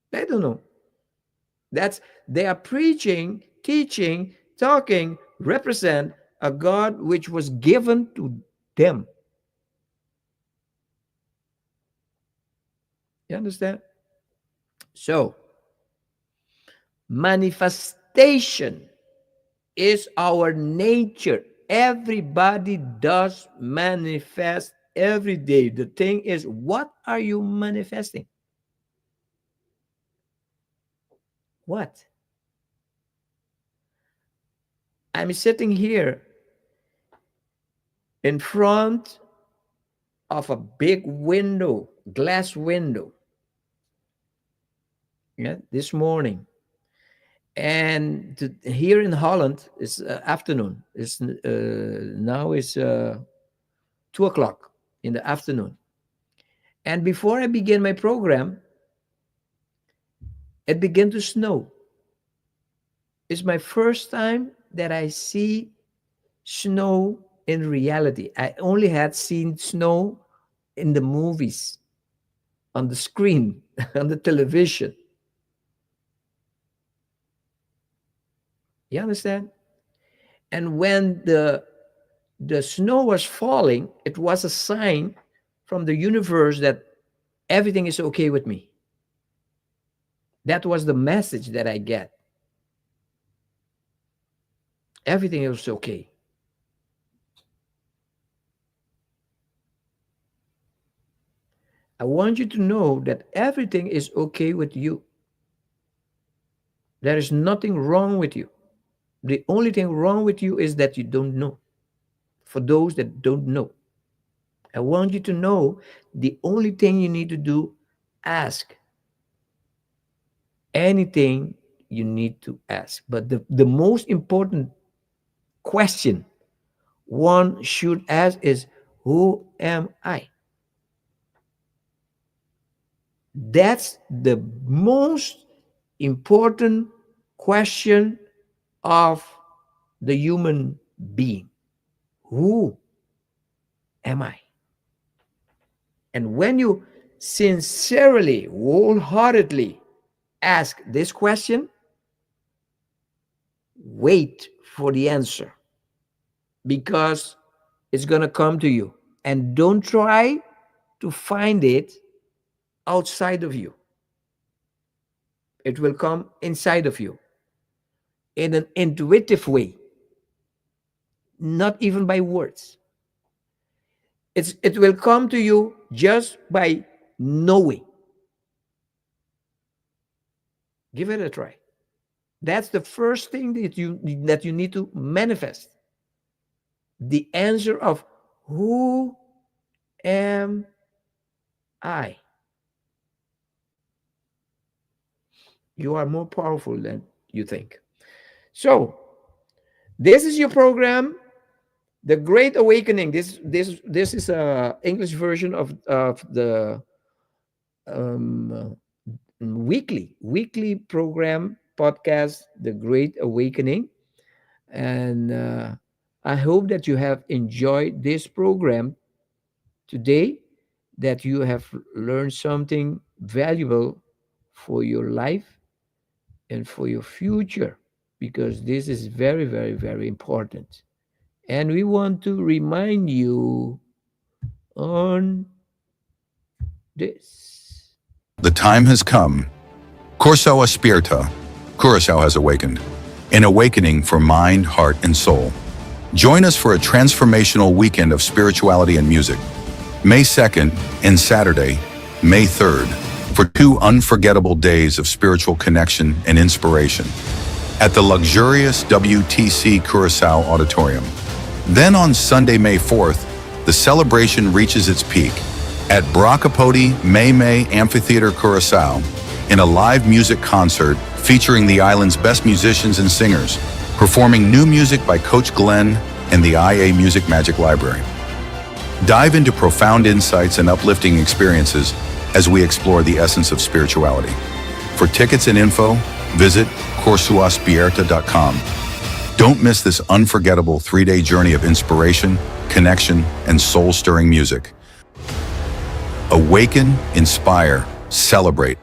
Speaker 3: They don't know. They are preaching, teaching, talking, represent a God which was given to them. You understand? So, manifestation is our nature. Everybody does manifest every day. The thing is, what are you manifesting? What? I'm sitting here in front of a big window, glass window, yeah, this morning. And here in Holland, it's afternoon. It's now is 2 o'clock in the afternoon. And before I begin my program, it began to snow. It's my first time that I see snow in reality. I only had seen snow in the movies, on the screen, on the television. You understand? And when the snow was falling, it was a sign from the universe that everything is okay with me. That was the message that I get. Everything is okay. I want you to know that everything is okay with you. There is nothing wrong with you. The only thing wrong with you is that you don't know. For those that don't know, I want you to know the only thing you need to do, ask. Anything you need to ask. But the most important question one should ask is, who am I? That's the most important question of the human being. Who am I? And when you sincerely, wholeheartedly ask this question, wait for the answer, because it's going to come to you. And don't try to find it outside of you. It will come inside of you in an intuitive way, not even by words. It will come to you just by knowing. Give it a try. That's the first thing that you need to manifest. The answer of who am I? You are more powerful than you think. So, this is your program, The Great Awakening. This is a English version of the weekly program podcast, The Great Awakening. And I hope that you have enjoyed this program today, that you have learned something valuable for your life and for your future, because this is very, very, very important. And we want to remind you on this.
Speaker 7: The time has come. Corso aspirta. Curacao has awakened. An awakening for mind, heart, and soul. Join us for a transformational weekend of spirituality and music. May 2nd and Saturday, May 3rd, for 2 unforgettable days of spiritual connection and inspiration at the luxurious WTC Curacao Auditorium. Then on Sunday, May 4th, the celebration reaches its peak at Bracapodi May Amphitheater Curacao in a live music concert featuring the island's best musicians and singers, performing new music by Coach Glenn and the IA Music Magic Library. Dive into profound insights and uplifting experiences as we explore the essence of spirituality. For tickets and info, visit corsuaspierta.com. Don't miss this unforgettable 3-day journey of inspiration, connection, and soul-stirring music. Awaken, inspire, celebrate.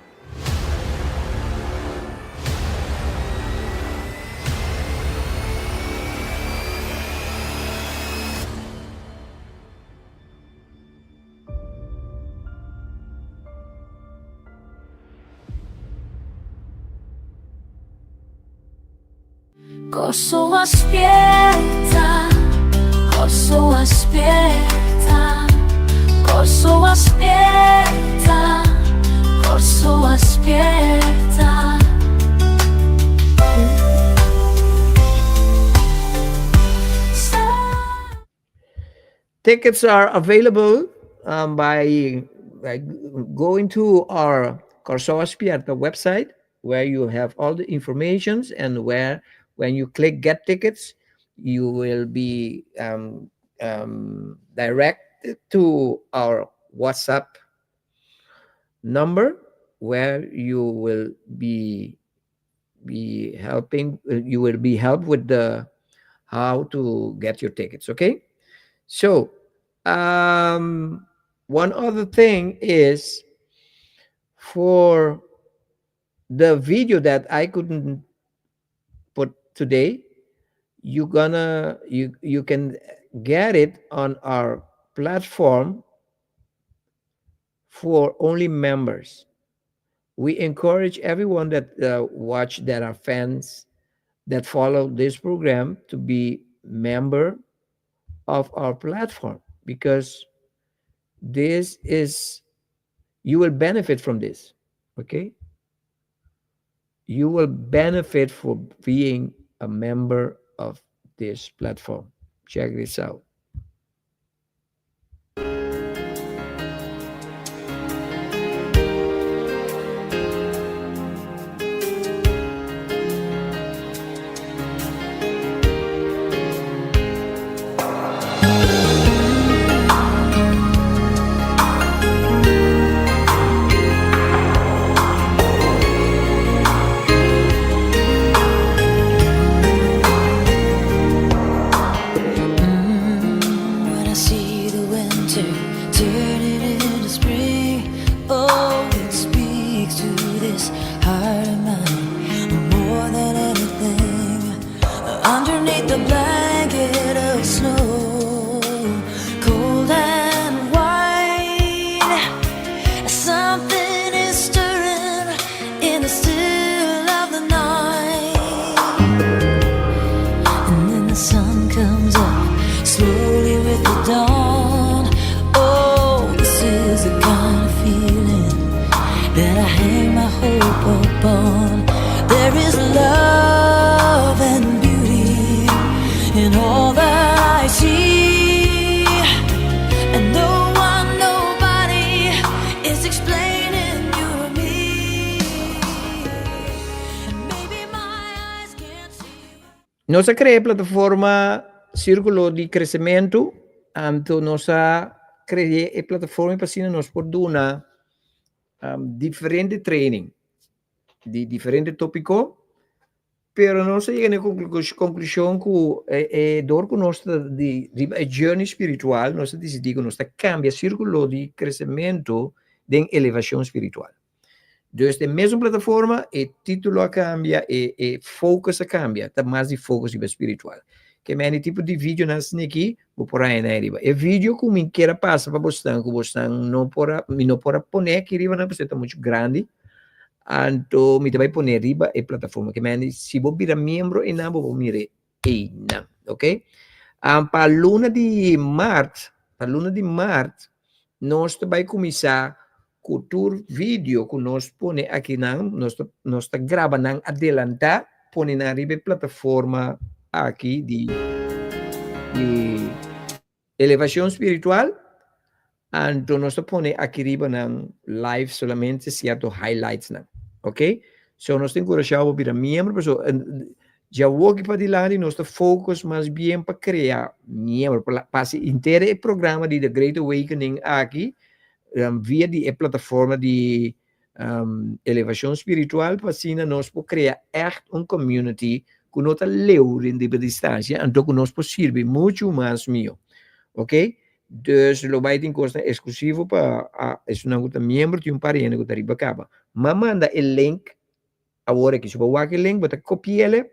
Speaker 1: Corso aspetta, corso aspetta, corso aspetta, corso aspetta.
Speaker 3: Tickets are available by going to our Corso Aspierta website, where you have all the informations, and where when you click get tickets, you will be directed to our WhatsApp number, where you will be helping you will be helped with the how to get your tickets. Okay, so one other thing is, for the video that I couldn't put today, you can get it on our platform for only members. We encourage everyone that watch, that are fans, that follow this program, to be member of our platform, because this is you will benefit from this. Okay, you will benefit for being a member of this platform. Check this out.
Speaker 1: When I see the winter turning into spring, oh, it speaks to this heart of mine more than anything. Underneath the blanket of snow, cold and white, something is stirring in the still of the night. And then the sun comes up slowly with the dawn. Oh, this is the kind of feeling that I hang my hope upon. There is love and beauty in all that I see, and no one, nobody is explaining you to me. And maybe my eyes can't see.
Speaker 3: Nossa crea plataforma Círculo de Crescimento, anto nossa crea e plataforma para nós poduna diferente training de diferente tópico, pero não se chega na conclusão que dor com nossa de journey espiritual, nós decidimos que nós cambia círculo de crescimento de elevação espiritual. Dus de mesma plataforma, o título cambia, e focus cambia, tá mais de focus espiritual. Que é tipo de vídeo nas aqui, vou por aí na riba. E vídeo que me queira passar para você, que você não pode poner aqui riba, não, porque está muito grande. Então, me vai poner riba e plataforma. Que é, se você virar membro, e não vou mirar e não, ok? Para luna de março, nós vai começar com o vídeo que nós põe aqui, nós gravando adelantar, põe na riba plataforma aqui de elevação espiritual. Então nós põe aqui riba na live solamente certos highlights, ok? So nós encorajamos para membro, já vou aqui para dilante, nós focus mais bem para criar membro, para inteiro o programa de The Great Awakening aqui, via de plataforma de elevação espiritual, para assim nós podemos criar community que não está leu de distância, então que nós podemos servir muito mais meu, ok? Dus lo vai ter costa exclusivo para se não está membro de parente que está riba acaba. Mas manda o link agora que se você vai o link, você copia ele,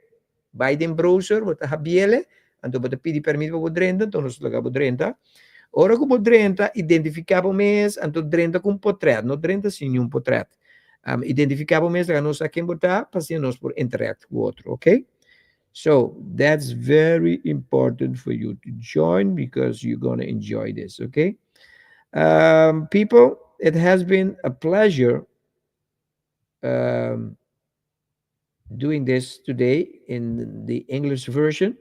Speaker 3: vai em browser, você abrir ele, então você pede permissão para você drenta, então nós logamos drenta. Ora que você drenta, identificava o mês, então drenta com portrait, não drenta sem nenhum portrait. Identificava o mês, nós aqui botar, para assim nós por interagir com o outro, ok? So that's very important for you to join because you're going to enjoy this. Okay. People, it has been a pleasure um, doing this today in the English version.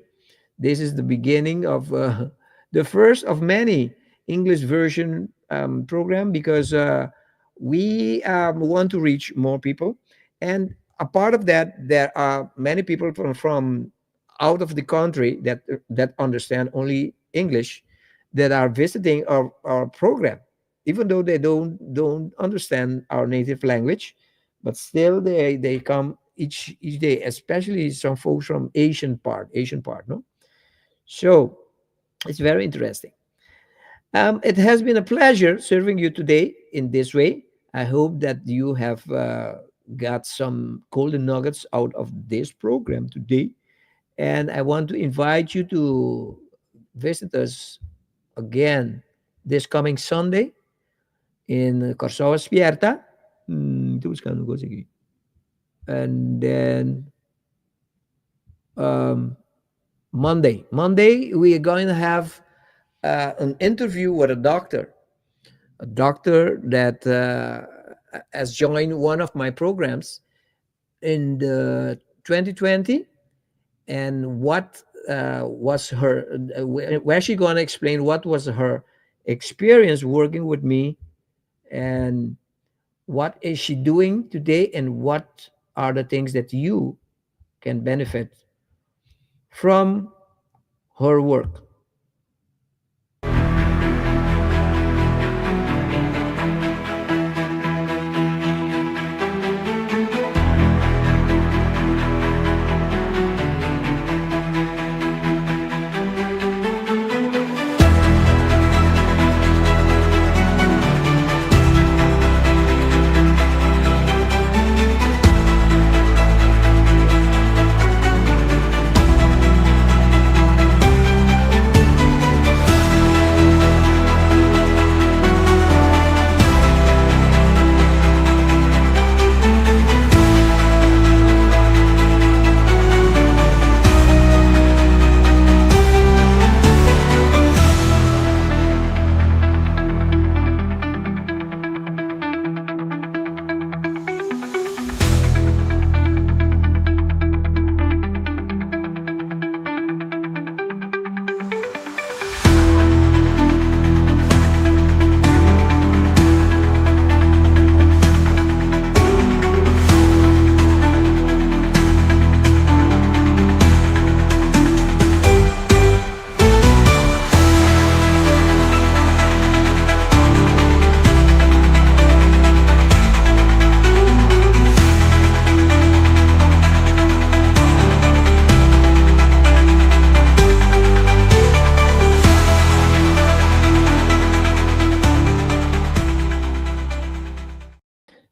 Speaker 3: This is the beginning of the first of many English version program because we want to reach more people, and a part of that, there are many people from out of the country that understand only English that are visiting our program, even though they don't understand our native language, but still they come each day, especially some folks from Asian part, no? So it's very interesting. It has been a pleasure serving you today in this way. I hope that you have got some golden nuggets out of this program today. And I want to invite you to visit us again this coming Sunday in Corsoa Spierta. Ito buscando ko, sige. And then Monday, we are going to have an interview with a doctor that has joined one of my programs in the 2020. And what was her, where she going to explain what was her experience working with me and what is she doing today and what are the things that you can benefit from her work.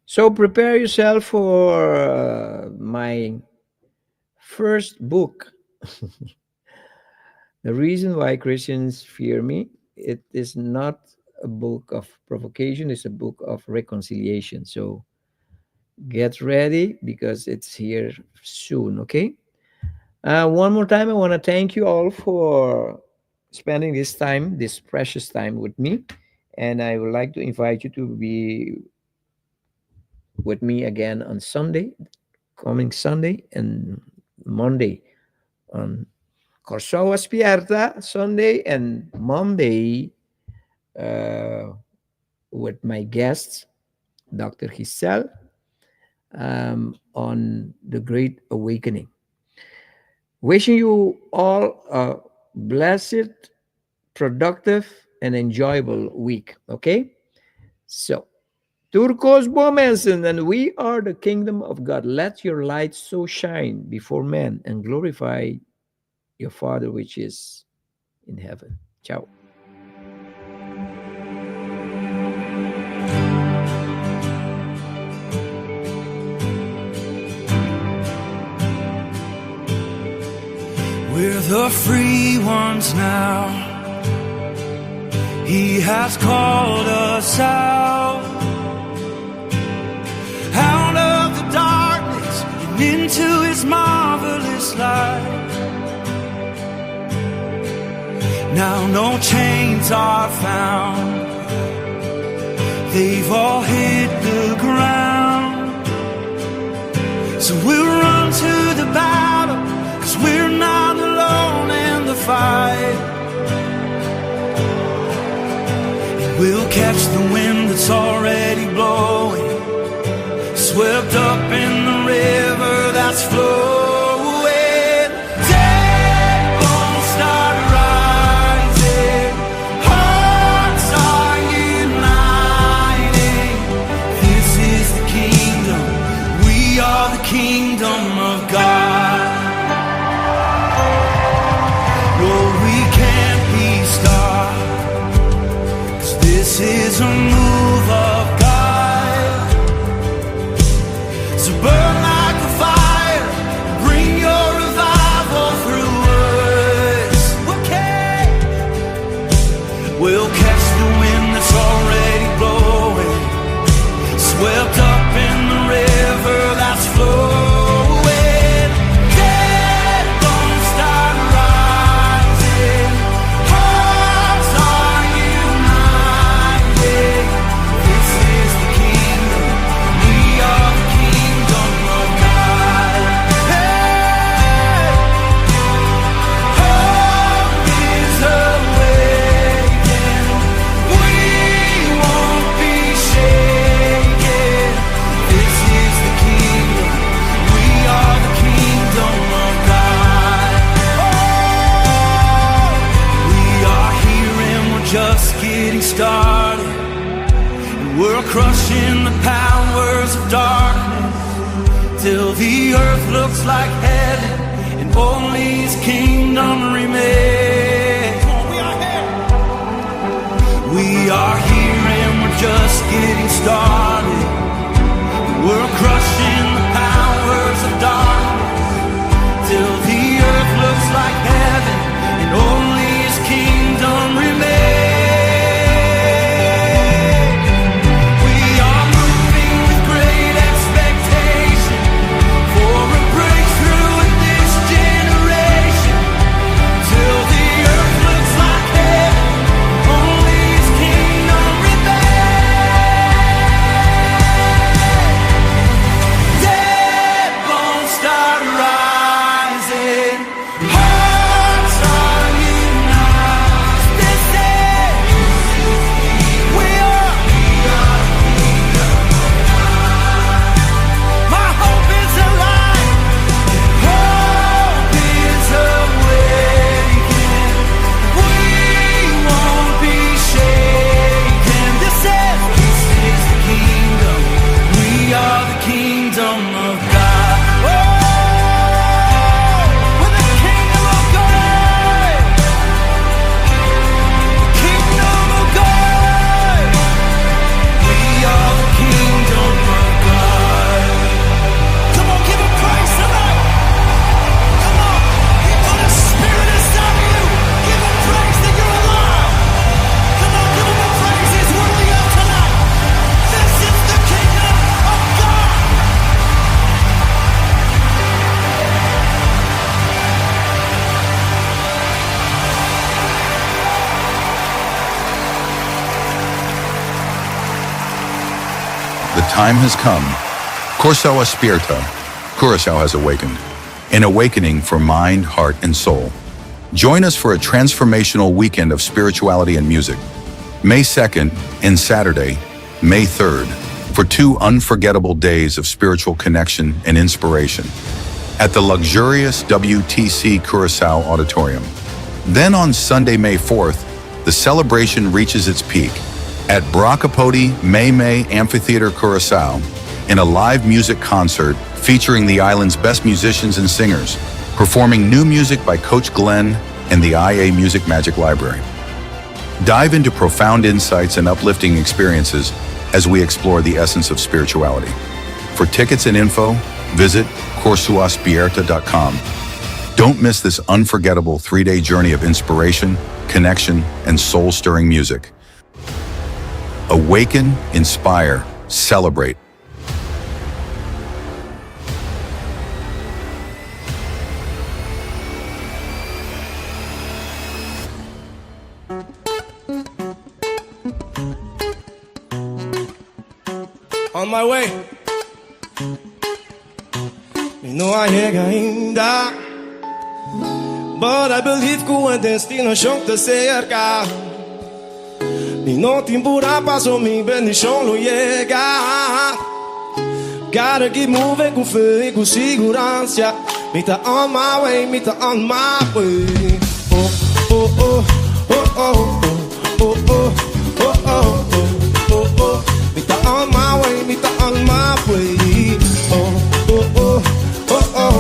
Speaker 3: So prepare yourself for my first book. The reason why Christians fear me, it is not a book of provocation, it's a book of reconciliation. So get ready because it's here soon, okay? One more time, I want to thank you all for spending this time, this precious time with me. And I would like to invite you to be with me again on Sunday, coming Sunday, and Monday on Corsoa Spierta Sunday, and Monday with my guests, Dr. Giselle, on the Great Awakening. Wishing you all a blessed, productive, and enjoyable week. Okay? So, Turcos Bomensen, and we are the kingdom of God. Let your light so shine before men and glorify your Father which is in heaven. Ciao.
Speaker 2: We're the free ones now. He has called us out of the darkness and into his marvelous light. light. Now no chains are found, they've all hit the ground. So we'll run to the battle, 'cause we're not alone in the fight. And we'll catch the wind that's already blowing, swept up in the river that's flowing. Dead bones start rising, hearts are uniting. This is the kingdom, we are the kingdom of God. No, we can't be stopped, 'cause this is a move of God. So burn like a fire, bring your revival through us. Okay. We'll catch the wind that's already blowing, swept up in the river that's flowing. Dead bones start rising, hearts are united. This is the kingdom, we are the kingdom of God. Hey, hope is awakened, we won't be shaken. This is the kingdom, we are the kingdom of God. Oh, we are here and we're just getting started. We're crushing the powers of darkness till the earth looks like heaven and only His kingdom remains. We are here and we're just getting started. We're crushing the powers of darkness till the earth looks like heaven and only His kingdom remains.
Speaker 7: The time has come. Curacao Spirita. Curacao has awakened. An awakening for mind, heart, and soul. Join us for a transformational weekend of spirituality and music. May 2nd and Saturday, May 3rd, for 2 unforgettable days of spiritual connection and inspiration at the luxurious WTC Curacao Auditorium. Then on Sunday, May 4th, the celebration reaches its peak at Bracapodi May Amphitheater Curacao in a live music concert featuring the island's best musicians and singers, performing new music by Coach Glenn and the IA Music Magic Library. Dive into profound insights and uplifting experiences as we explore the essence of spirituality. For tickets and info, visit CursaoSpirita.com. Don't miss this unforgettable 3-day journey of inspiration, connection, and soul-stirring music. Awaken, inspire, celebrate.
Speaker 8: On my way. Me não chega ainda, but I believe que o destino chão te cerca. Me não te embura, passo mi bendição não chega. Gotta keep moving com fé e com segurança. Me tá on my way, me tá on my way. Oh, oh, oh, oh, oh, oh, oh, oh, oh, oh, oh, oh. Me tá on my way, me tá on my way. Oh, oh, oh, oh, oh,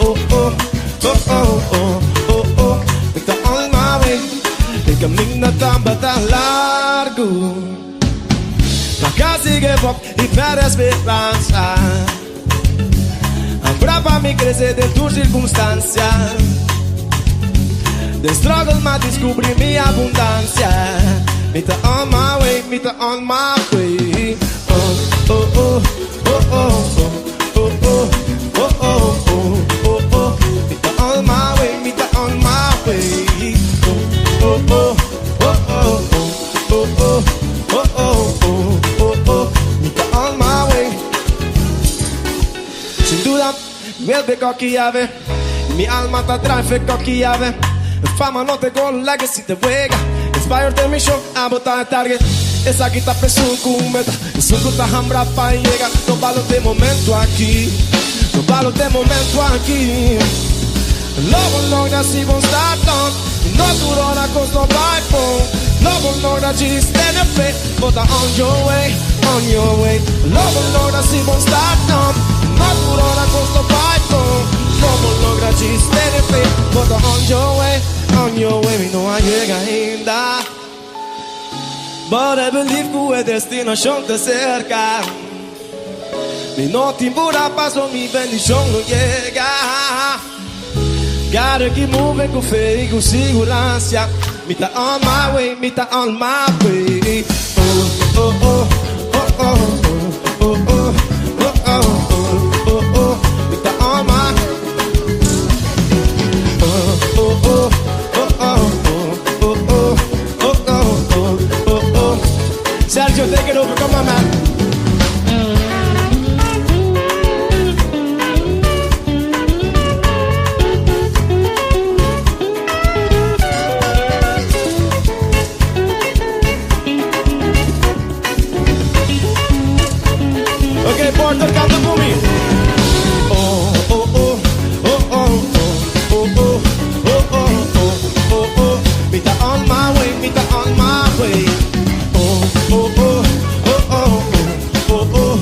Speaker 8: oh, oh, oh, oh, oh, oh. Me tá on my way. El camino tan largo. Nunca sigue pop e perde esperança. Pra me crescer dentro de circunstância. The struggle ma descobri minha abundância. Me tá on my way, me tá on my way. Oh, oh, oh, oh, oh, oh, oh, oh, oh, oh, oh, oh. Me tá on my way, me tá on my way. Oh, oh, oh, oh, oh, oh, oh, oh, oh, oh, oh. Me tá on my way. Sin duda, vuelve coquillave. Mi alma te atrae, fe coquillave. Fama no te go, legacy te juega. Inspired the mission, a botar el target. Esa aquí está presión con meta. Es un puta hambra pa' llegar. No valo de momento aquí. No valo de momento aquí. Love along that she won't start on. No duro na cause no byphone. Love along that she stand up fit. But on your way, on your way. Love along that she won't start on. No duro na cause no byphone. Love along that she stand up fit. But on your way, on your way. Me no llega ainda. But I believe que o destino te cerca. Me no te embura, paso mi bendición no llega. Gotta keep moving com fé e com segurança. Me tá on my way, me tá on my way. Oh, oh, oh, oh, oh, oh, oh, oh, oh, oh, oh. Me tá on my. Oh, oh, oh, oh, oh, oh, oh, oh, oh, oh, oh. Sergio, take it over, come on, man. Okay, Porter, canta comigo. Oh, oh, oh, oh, oh, oh, oh, oh, oh, oh, oh. Me tá on my way, me tá on my way. Oh, oh, oh, oh, oh, oh, oh,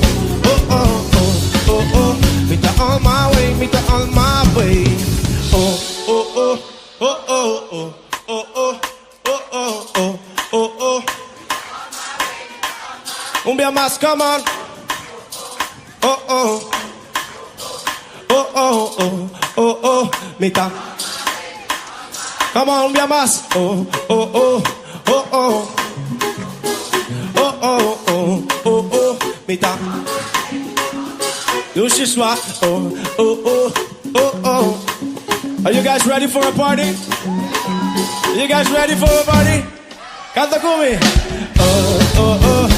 Speaker 8: oh, oh, oh, oh. Me tá on my way, me tá on my way. Oh, oh, oh, oh, oh, oh, oh, oh, oh, oh, oh, oh. Cumbia más, come on. Oh, oh, oh, oh, oh, oh, oh, me tá. Come on, be a más. Oh, oh, oh, oh, oh, oh, oh, oh, oh, oh, me tá. Do she swap? Oh, oh, oh, oh, oh. Are you guys ready for a party? Are you guys ready for a party? Canta com me. Oh, oh, oh.